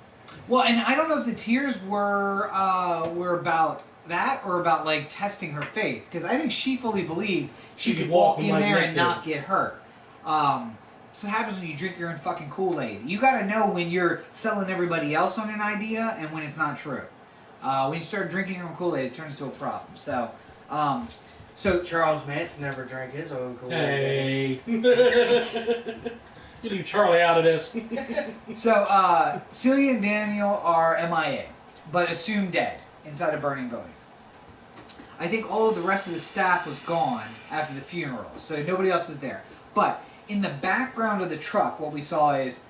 Well, and I don't know if the tears were about that or about, like, testing her faith. Because I think she fully believed she could walk in there and not get hurt. So it happens when you drink your own fucking Kool-Aid. You gotta know when you're selling everybody else on an idea and when it's not true. When you start drinking your own Kool-Aid, it turns into a problem. So, So Charles Manson never drank his own Kool-Aid. Hey. You leave Charlie out of this. So, Celia and Daniel are MIA, but assumed dead inside a burning building. I think all of the rest of the staff was gone after the funeral, so nobody else is there. But in the background of the truck, what we saw is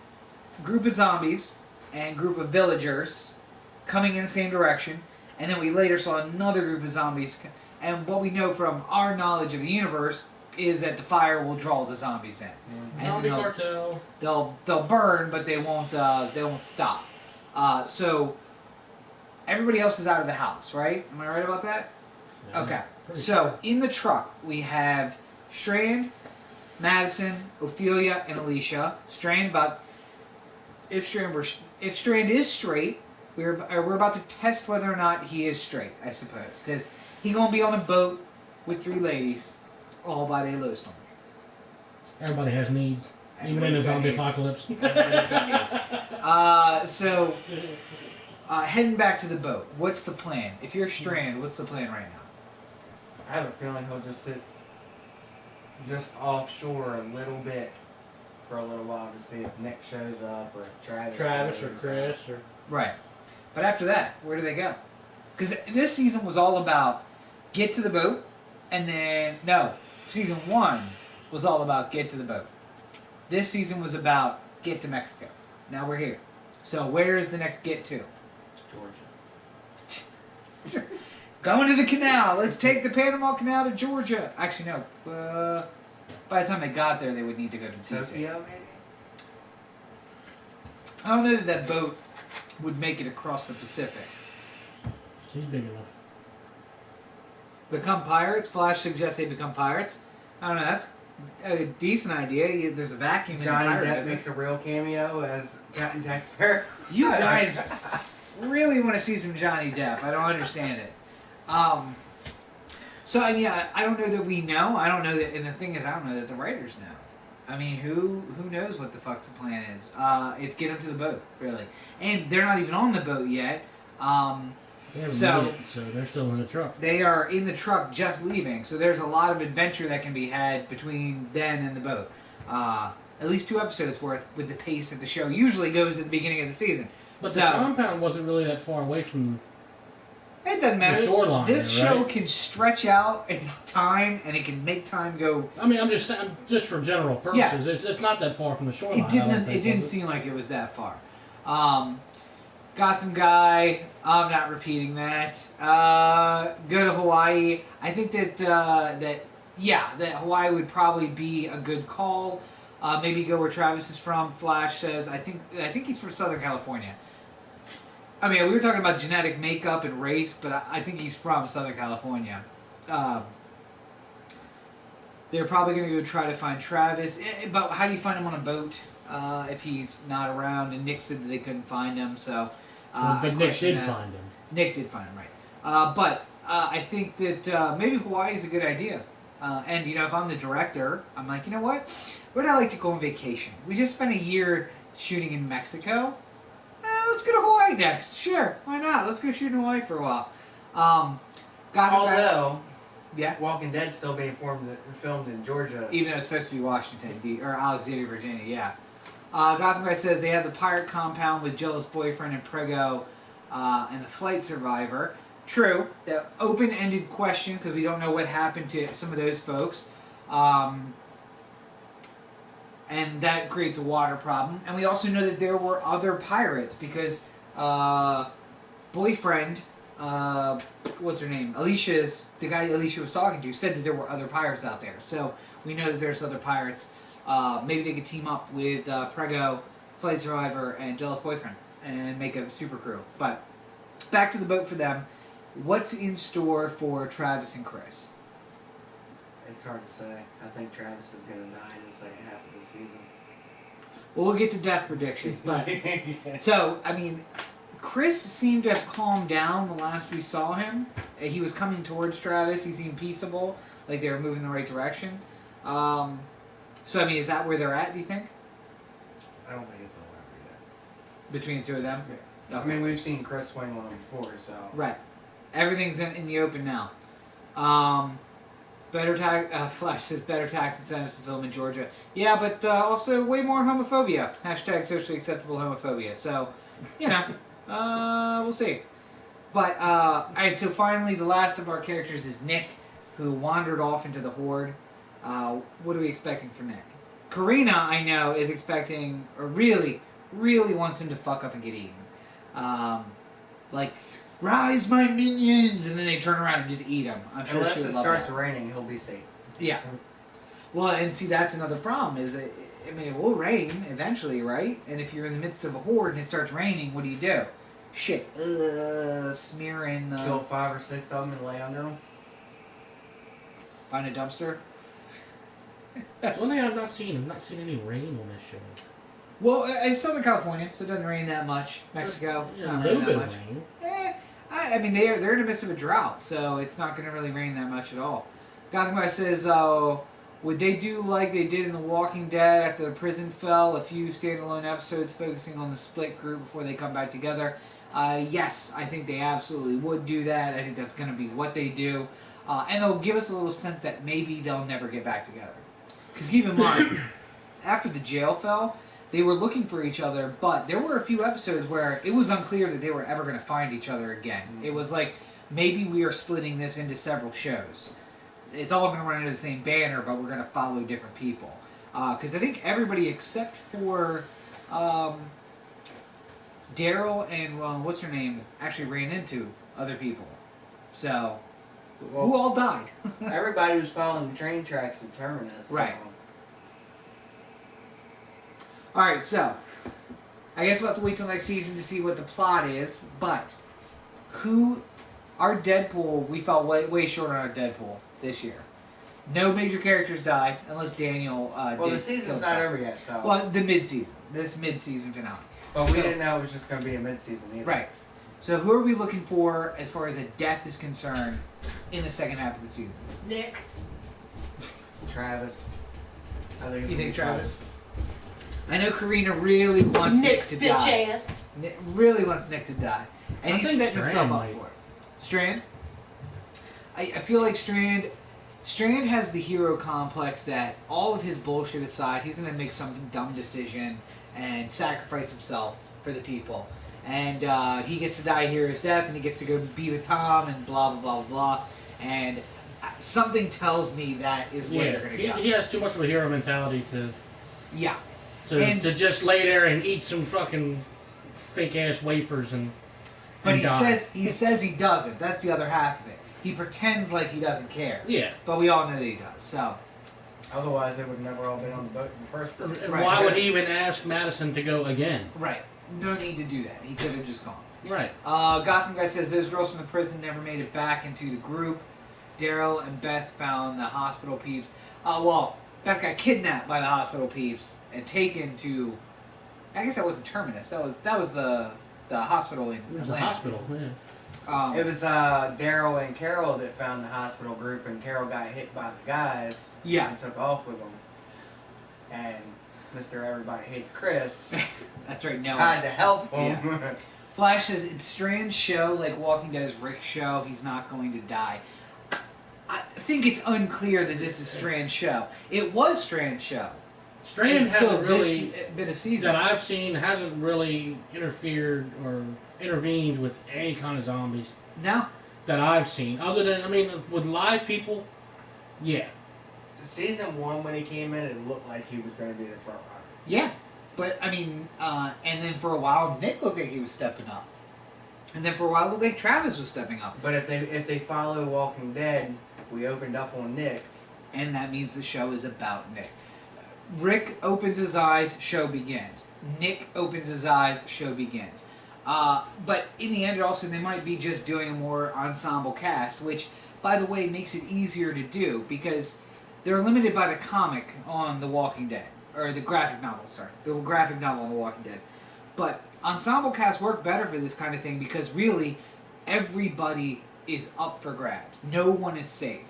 a group of zombies and a group of villagers coming in the same direction, and then we later saw another group of zombies. And what we know from our knowledge of the universe is that the fire will draw the zombies in. Mm-hmm. Zombie cartel. They'll burn, but they won't stop. So everybody else is out of the house, right? Am I right about that? Yeah, okay. So in the truck we have Strand, Madison, Ophelia, and Alicia. Strand, but if Strand is straight, we're about to test whether or not he is straight, I suppose, because he's gonna be on a boat with 3 ladies, all by the Yellowstone. Everybody has needs, even in a zombie apocalypse. So heading back to the boat. What's the plan? If you're Strand, what's the plan right now? I have a feeling he'll just sit just offshore a little bit for a little while to see if Nick shows up or Travis or Chris or... Right. But after that, where do they go? Because this season was all about get to the boat, and then... No. Season 1 was all about get to the boat. This season was about get to Mexico. Now we're here. So where is the next get to? Georgia. Going to the canal. Let's take the Panama Canal to Georgia. Actually, no. By the time they got there, they would need to go to Tokyo, maybe? I don't know that boat would make it across the Pacific. She's big enough. Become pirates? Flash suggests they become pirates. I don't know. That's a decent idea. There's a vacuum. Johnny in the pirate Depp makes a real cameo as Captain Jack Sparrow. You guys really want to see some Johnny Depp. I don't understand it. So I mean, I don't know that we know. I don't know that, and the thing is, I don't know that the writers know. I mean, who knows what the fuck the plan is? It's get them to the boat, really, and they're not even on the boat yet. So they're still in the truck. They are in the truck just leaving. So there's a lot of adventure that can be had between then and the boat. At least 2 episodes worth with the pace that the show usually goes at the beginning of the season. But the compound wasn't really that far away from. It doesn't matter. The shoreline. This show can stretch out in time, and it can make time go. I mean, I'm just saying, just for general purposes. Yeah. It's not that far from the shoreline. It didn't seem like it was that far. Gotham guy. I'm not repeating that. Go to Hawaii. I think that Hawaii would probably be a good call. Maybe go where Travis is from. Flash says I think he's from Southern California. I mean, we were talking about genetic makeup and race, but I think he's from Southern California. They're probably going to go try to find Travis. But how do you find him on a boat if he's not around? And Nick said that they couldn't find him, so... but Nick did find him. Nick did find him, right. But I think that maybe Hawaii is a good idea. And, if I'm the director, I'm like, you know what? Where'd I like to go on vacation? We just spent a year shooting in Mexico. Let's go to Hawaii next. Sure, why not? Let's go shoot in Hawaii for a while. Although, yeah, Walking Dead's still being filmed in Georgia. Even though it's supposed to be Washington, or Alexandria, Virginia, yeah. Gotham Guy says they have the pirate compound with Jealous Boyfriend and Prego and the Flight Survivor. True, the open-ended question, because we don't know what happened to some of those folks. And that creates a water problem. And we also know that there were other pirates because boyfriend, what's her name? The guy Alicia was talking to, said that there were other pirates out there. So we know that there's other pirates. Maybe they could team up with Prego, Flight Survivor, and Jealous Boyfriend and make a super crew. But back to the boat for them. What's in store for Travis and Chris? It's hard to say. I think Travis is going to die in the second half of the season. Well, we'll get to death predictions, but... So, I mean, Chris seemed to have calmed down the last we saw him. He was coming towards Travis. He seemed peaceable, like they were moving in the right direction. So, I mean, is that where they're at, do you think? I don't think it's all over yet. Between the two of them? Yeah. Okay. I mean, we've seen Chris swing on him before, so... Right. Everything's in the open now. Flash says better tax incentives to film in Georgia. Yeah, but also way more homophobia. Hashtag socially acceptable homophobia. So, we'll see. But, alright, so finally the last of our characters is Nick, who wandered off into the Horde. What are we expecting from Nick? Karina, I know, is expecting, or really, really wants him to fuck up and get eaten. Rise, my minions! And then they turn around and just eat him. I'm sure unless she would it love starts that. raining, he'll be safe. Yeah. Well, and see, that's another problem, is that, I mean, it will rain eventually, right? And if you're in the midst of a horde and it starts raining, what do? Shit. Smearing the... Kill 5 or 6 of them and lay under them. Find a dumpster. That's one thing I've not seen. I've not seen any rain on this show. Well, it's Southern California, so it doesn't rain that much. Mexico, it's not raining that much. Rain. I mean, they're in the midst of a drought, so it's not going to really rain that much at all. Gotham Guy says, would they do like they did in The Walking Dead after the prison fell, a few standalone episodes focusing on the split group before they come back together? Yes, I think they absolutely would do that. I think that's going to be what they do. And they'll give us a little sense that maybe they'll never get back together. Because keep in mind, after the jail fell, they were looking for each other, but there were a few episodes where it was unclear that they were ever going to find each other again. It was like, maybe we are splitting this into several shows. it's all going to run under the same banner, but we're going to follow different people. Because I think everybody except for Daryl and what's her name actually ran into other people. So, who all died? Everybody was following the train tracks in Terminus. Right. So. Alright, so, I guess we'll have to wait till next season to see what the plot is, but our Deadpool, we fell way short on our Deadpool this year. No major characters died, unless Daniel well, the season's not over yet, so... Well, the mid-season. This mid-season finale. But we didn't know it was just going to be a mid-season either. Right. So who are we looking for as far as a death is concerned in the second half of the season? Nick. Travis. You think Travis? I know Karina really wants Nick to die. Bitch ass. Really wants Nick to die. And he's setting himself up for it. Strand? I feel like Strand has the hero complex that all of his bullshit aside, he's going to make some dumb decision and sacrifice himself for the people. And he gets to die a hero's death, and he gets to go be with Tom, and blah, blah, blah, blah. And something tells me that is where they're going to go. He has too much of a hero mentality to... Yeah. To just lay there and eat some fucking fake-ass wafers and But die. he says he doesn't. That's the other half of it. He pretends like he doesn't care. Yeah. But we all know that he does, so... Otherwise, they would have never all been on the boat in the first place. And why would he even ask Madison to go again? Right. No need to do that. He could have just gone. Right. Gotham Guy says those girls from the prison never made it back into the group. Daryl and Beth found the hospital peeps. Beth got kidnapped by the hospital peeps and taken to... I guess that wasn't Terminus. That was the hospital in Atlanta. It was the hospital, yeah. It was Daryl and Carol that found the hospital group, and Carol got hit by the guys. Yeah. And took off with them. And Mr. Everybody Hates Chris. That's right. No. Tried to help him. Yeah. Flash says it's Strand's show, like Walking Dead's Rick's show. He's not going to die. I think it's unclear that this is Strand's show. It was Strand's show. Strand hasn't really, bit of season that I've seen, hasn't really interfered or intervened with any kind of zombies. No. That I've seen. Other than, with live people, yeah. Season 1, when he came in, it looked like he was going to be the front runner. Yeah. But, and then for a while, Nick looked like he was stepping up. And then for a while, it looked like Travis was stepping up. But if they follow Walking Dead, we opened up on Nick. And that means the show is about Nick. Rick opens his eyes, show begins. Nick opens his eyes, show begins. But in the end, also, they might be just doing a more ensemble cast, which, by the way, makes it easier to do, because they're limited by the comic on The Walking Dead. Or the graphic novel, sorry. The graphic novel on The Walking Dead. But ensemble casts work better for this kind of thing, because really, everybody is up for grabs. No one is safe.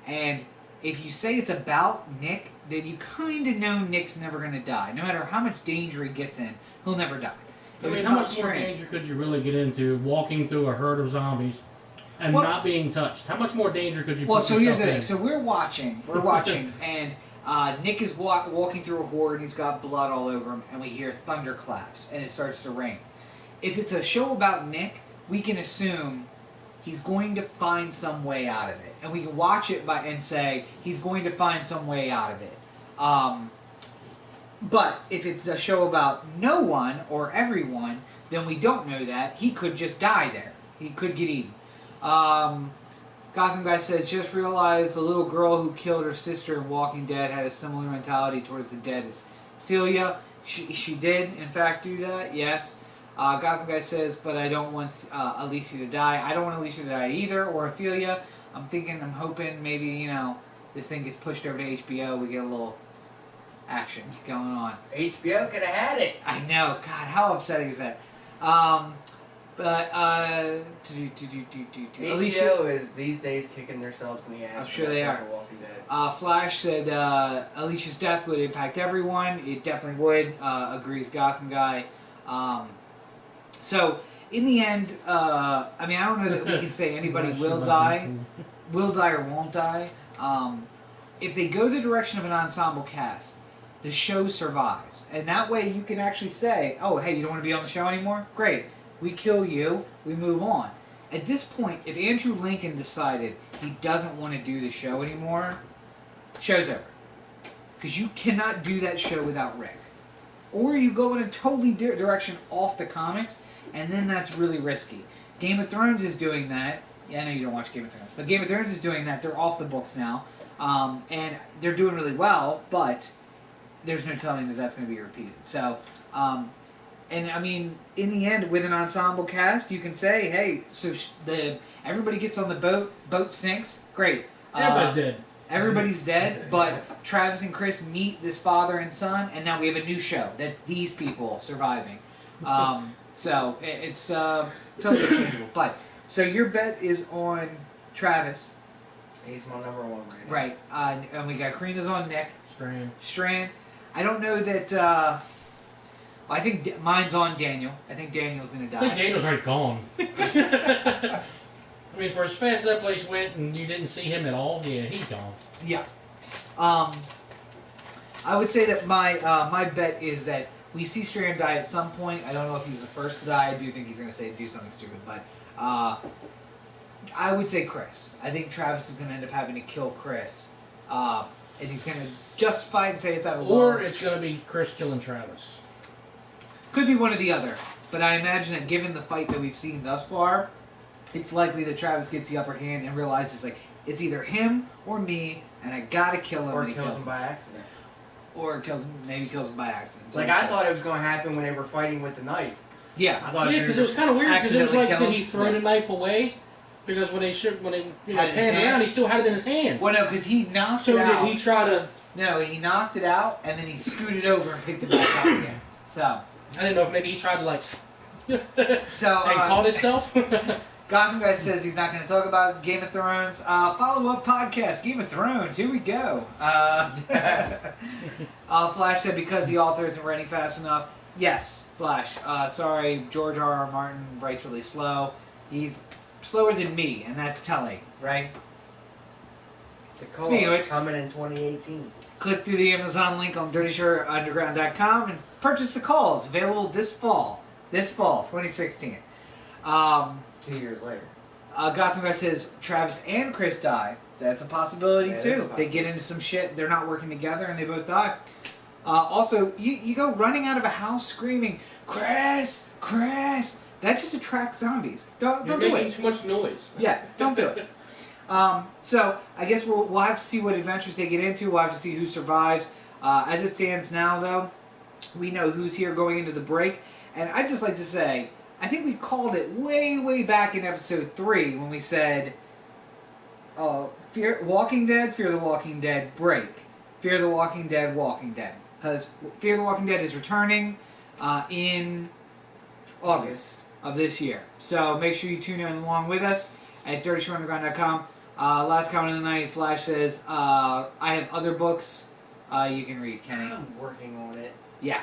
And if you say it's about Nick, then you kind of know Nick's never going to die. No matter how much danger he gets in, he'll never die. How much more danger could you really get into walking through a herd of zombies and not being touched? How much more danger could you put yourself in? Well, so here's the thing. So we're watching, and Nick is walking through a horde, and he's got blood all over him, and we hear thunderclaps, and it starts to rain. If it's a show about Nick, we can assume he's going to find some way out of it. And we can watch it and say, he's going to find some way out of it. But if it's a show about no one or everyone, then we don't know that. He could just die there. He could get eaten. Gotham Guy says, just realized the little girl who killed her sister in Walking Dead had a similar mentality towards the dead as Celia. She did, in fact, do that, yes. Gotham Guy says, but I don't want Alicia to die. I don't want Alicia to die either, or Ophelia. I'm hoping maybe, this thing gets pushed over to HBO. We get a little action going on. HBO could have had it. I know. God, how upsetting is that? HBO is these days kicking themselves in the ass. I'm sure they are. Walking Dead. Flash said Alicia's death would impact everyone. It definitely would. Agrees Gotham Guy. So, in the end, I don't know that we can say anybody will die or won't die. If they go the direction of an ensemble cast, the show survives. And that way you can actually say, oh, hey, you don't want to be on the show anymore? Great. We kill you. We move on. at this point, if Andrew Lincoln decided he doesn't want to do the show anymore, show's over. Because you cannot do that show without Rick. Or you go in a totally direction off the comics, and then that's really risky. Game of Thrones is doing that. Yeah, I know you don't watch Game of Thrones, but Game of Thrones is doing that. They're off the books now, and they're doing really well, but there's no telling that that's going to be repeated. So, and I mean, in the end, with an ensemble cast, you can say, hey, so everybody gets on the boat sinks, great. Everybody's dead. Everybody's dead, but Travis and Chris meet this father and son, and now we have a new show that's these people surviving. So it's totally changeable. But so your bet is on Travis. He's my number one right now. Right, and we got Karina's on Nick. Strand. I don't know that. I think mine's on Daniel. I think Daniel's gonna die. I think Daniel's already gone. I mean, for as fast as that place went and you didn't see him at all, yeah, he's gone. Yeah. I would say that my bet is that we see Strand die at some point. I don't know if he's the first to die. I do think he's going to do something stupid, but I would say Chris. I think Travis is going to end up having to kill Chris, and he's going to justify it and say it's out of love. Or it's going to be Chris killing Travis. Could be one or the other, but I imagine that given the fight that we've seen thus far, it's likely that Travis gets the upper hand and realizes, like, it's either him or me, and I gotta kill him. Or kills him by accident. Or maybe kills him by accident. Like, I thought it was going to happen when they were fighting with the knife. Yeah. I thought because it was kind of weird, because it was like, did he throw the knife away? Because when they panned around, he still had it in his hand. Well, no, because he knocked it out. So did he try to... No, he knocked it out, and then he scooted over and picked it back up again. So... I didn't know if maybe he tried to, like... so, and caught himself? Gotham Guy says he's not going to talk about Game of Thrones. Follow-up podcast, Game of Thrones. Here we go. Flash said because the author isn't writing fast enough. Yes, Flash. Sorry, George R.R. Martin writes really slow. He's slower than me, and that's telling, right? The call coming in 2018. Click through the Amazon link on DirtyShirtUnderground.com and purchase the calls. Available this fall. This fall, 2016. 2 years later. Gotham Guy says Travis and Chris die. That's a possibility too. They get into some shit, they're not working together, and they both die. Also, you go running out of a house screaming, Chris! Chris! That just attracts zombies. Don't do it. You're making too much noise. Yeah, don't do it. So, I guess we'll have to see what adventures they get into. We'll have to see who survives. As it stands now, though, we know who's here going into the break. And I'd just like to say, I think we called it way, way back in episode 3 when we said, Fear Walking Dead, Fear the Walking Dead, break. Fear the Walking Dead, Walking Dead. Because Fear the Walking Dead is returning in August of this year. So make sure you tune in along with us at DirtyShirtUnderground.com. Last comment of the night, Flash says, I have other books you can read, Kenny. I'm working on it. Yeah.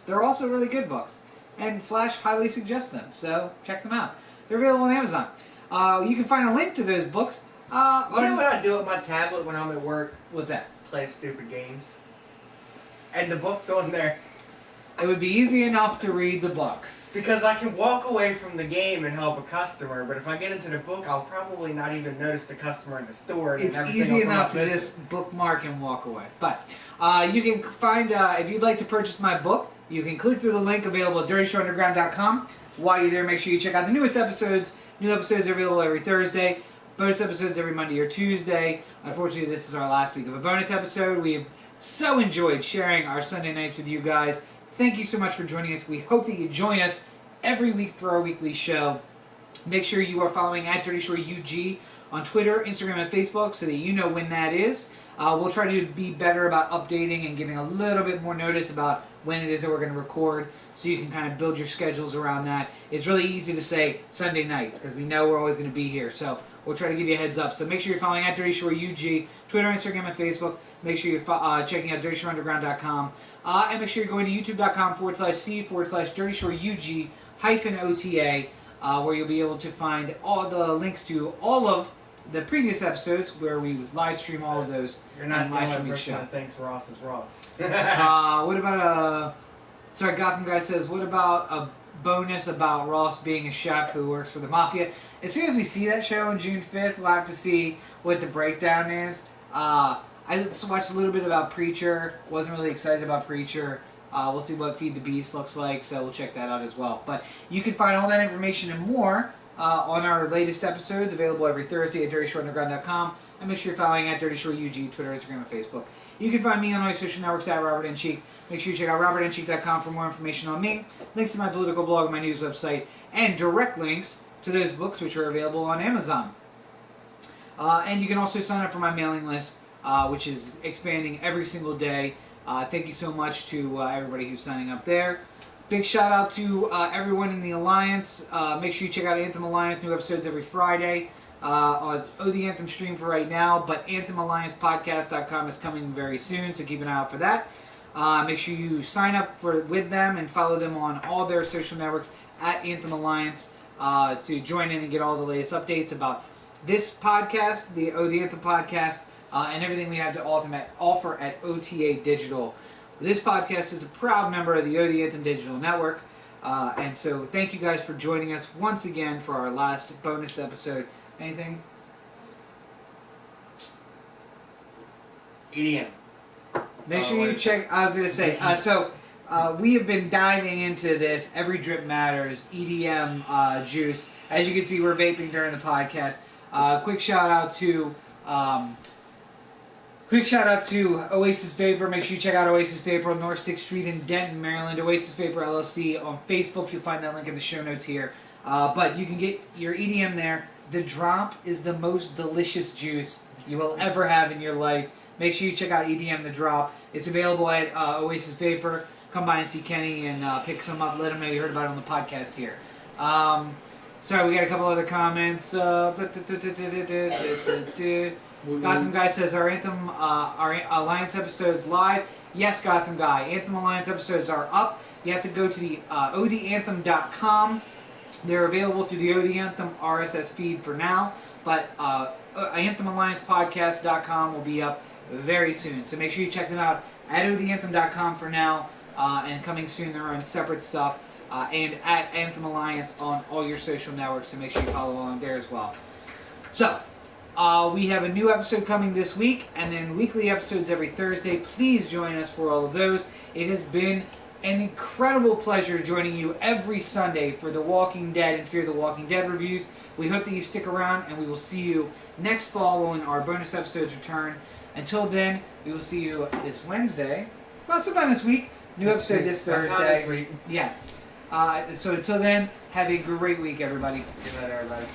They're also really good books. And Flash highly suggests them, so check them out. They're available on Amazon. You can find a link to those books. You know what I do with my tablet when I'm at work? What's that? Play stupid games. And the book's on there. It would be easy enough to read the book. Because I can walk away from the game and help a customer, but if I get into the book, I'll probably not even notice the customer in the store. And it's easy enough to just bookmark and walk away. But you can find, if you'd like to purchase my book, you can click through the link available at DirtyShirtUnderground.com. While you're there, make sure you check out the newest episodes. New episodes are available every Thursday. Bonus episodes every Monday or Tuesday. Unfortunately, this is our last week of a bonus episode. We have so enjoyed sharing our Sunday nights with you guys. Thank you so much for joining us. We hope that you join us every week for our weekly show. Make sure you are following at DirtyShirtUG on Twitter, Instagram, and Facebook so that you know when that is. We'll try to be better about updating and giving a little bit more notice about when it is that we're going to record so you can kind of build your schedules around that. It's really easy to say Sunday nights because we know we're always going to be here. So we'll try to give you a heads up. So make sure you're following at DirtyShirtUG, Twitter, Instagram, and Facebook. Make sure you're checking out DirtyShirtUnderground.com. And make sure you're going to youtube.com/C/DirtyShirtUG-OTA where you'll be able to find all the links to all of the previous episodes where we live stream all of those. You're not the only person that thinks Ross is Ross. What about sorry, Gotham Guy says, what about bonus about Ross being a chef who works for the Mafia. As soon as we see that show on June 5th, we'll have to see what the breakdown is. I watched a little bit about Preacher. Wasn't really excited about Preacher. We'll see what Feed the Beast looks like, so we'll check that out as well. But you can find all that information and more on our latest episodes, available every Thursday at DirtyShortUnderground.com. And make sure you're following at Dirty Short UG, Twitter, Instagram, and Facebook. You can find me on all my social networks at Robert N. Cheek. Make sure you check out robertncheek.com for more information on me, links to my political blog, my news website, and direct links to those books, which are available on Amazon. And you can also sign up for my mailing list, which is expanding every single day. Thank you so much to everybody who's signing up there. Big shout out to everyone in the Alliance. Make sure you check out Anthem Alliance, new episodes every Friday. On the Anthem stream for right now, but AnthemAlliancePodcast.com is coming very soon, so keep an eye out for that. Make sure you sign up with them and follow them on all their social networks at Anthem Alliance to join in and get all the latest updates about this podcast, the Anthem podcast, and everything we have to offer at OTA Digital. This podcast is a proud member of the Anthem Digital Network, and so thank you guys for joining us once again for our last bonus episode. Anything? EDM. Make sure you check. I was going to say, we have been diving into this Every Drip Matters EDM juice. As you can see, we're vaping during the podcast. Quick shout out to Oasis Vapor. Make sure you check out Oasis Vapor on North 6th Street in Denton, Maryland. Oasis Vapor LLC on Facebook. You'll find that link in the show notes here. But you can get your EDM there. The Drop is the most delicious juice you will ever have in your life. Make sure you check out EDM The Drop. It's available at Oasis Vapor. Come by and see Kenny and pick some up. Let him know you heard about it on the podcast here. Sorry, we got a couple other comments. Gotham Guy says, our Alliance episodes live? Yes, Gotham Guy. Anthem Alliance episodes are up. You have to go to the odanthem.com. They're available through the OD Anthem RSS feed for now, but AnthemAlliancePodcast.com will be up very soon. So make sure you check them out at odanthem.com for now, and coming soon their own separate stuff, and at Anthem Alliance on all your social networks, so make sure you follow along there as well. So, we have a new episode coming this week, and then weekly episodes every Thursday. Please join us for all of those. It has been an incredible pleasure joining you every Sunday for The Walking Dead and Fear the Walking Dead reviews. We hope that you stick around, and we will see you next fall when our bonus episodes return. Until then, we will see you this Wednesday. Well, sometime this week. New episode this Thursday. This week. Yes. So until then, have a great week, everybody. Good night, everybody.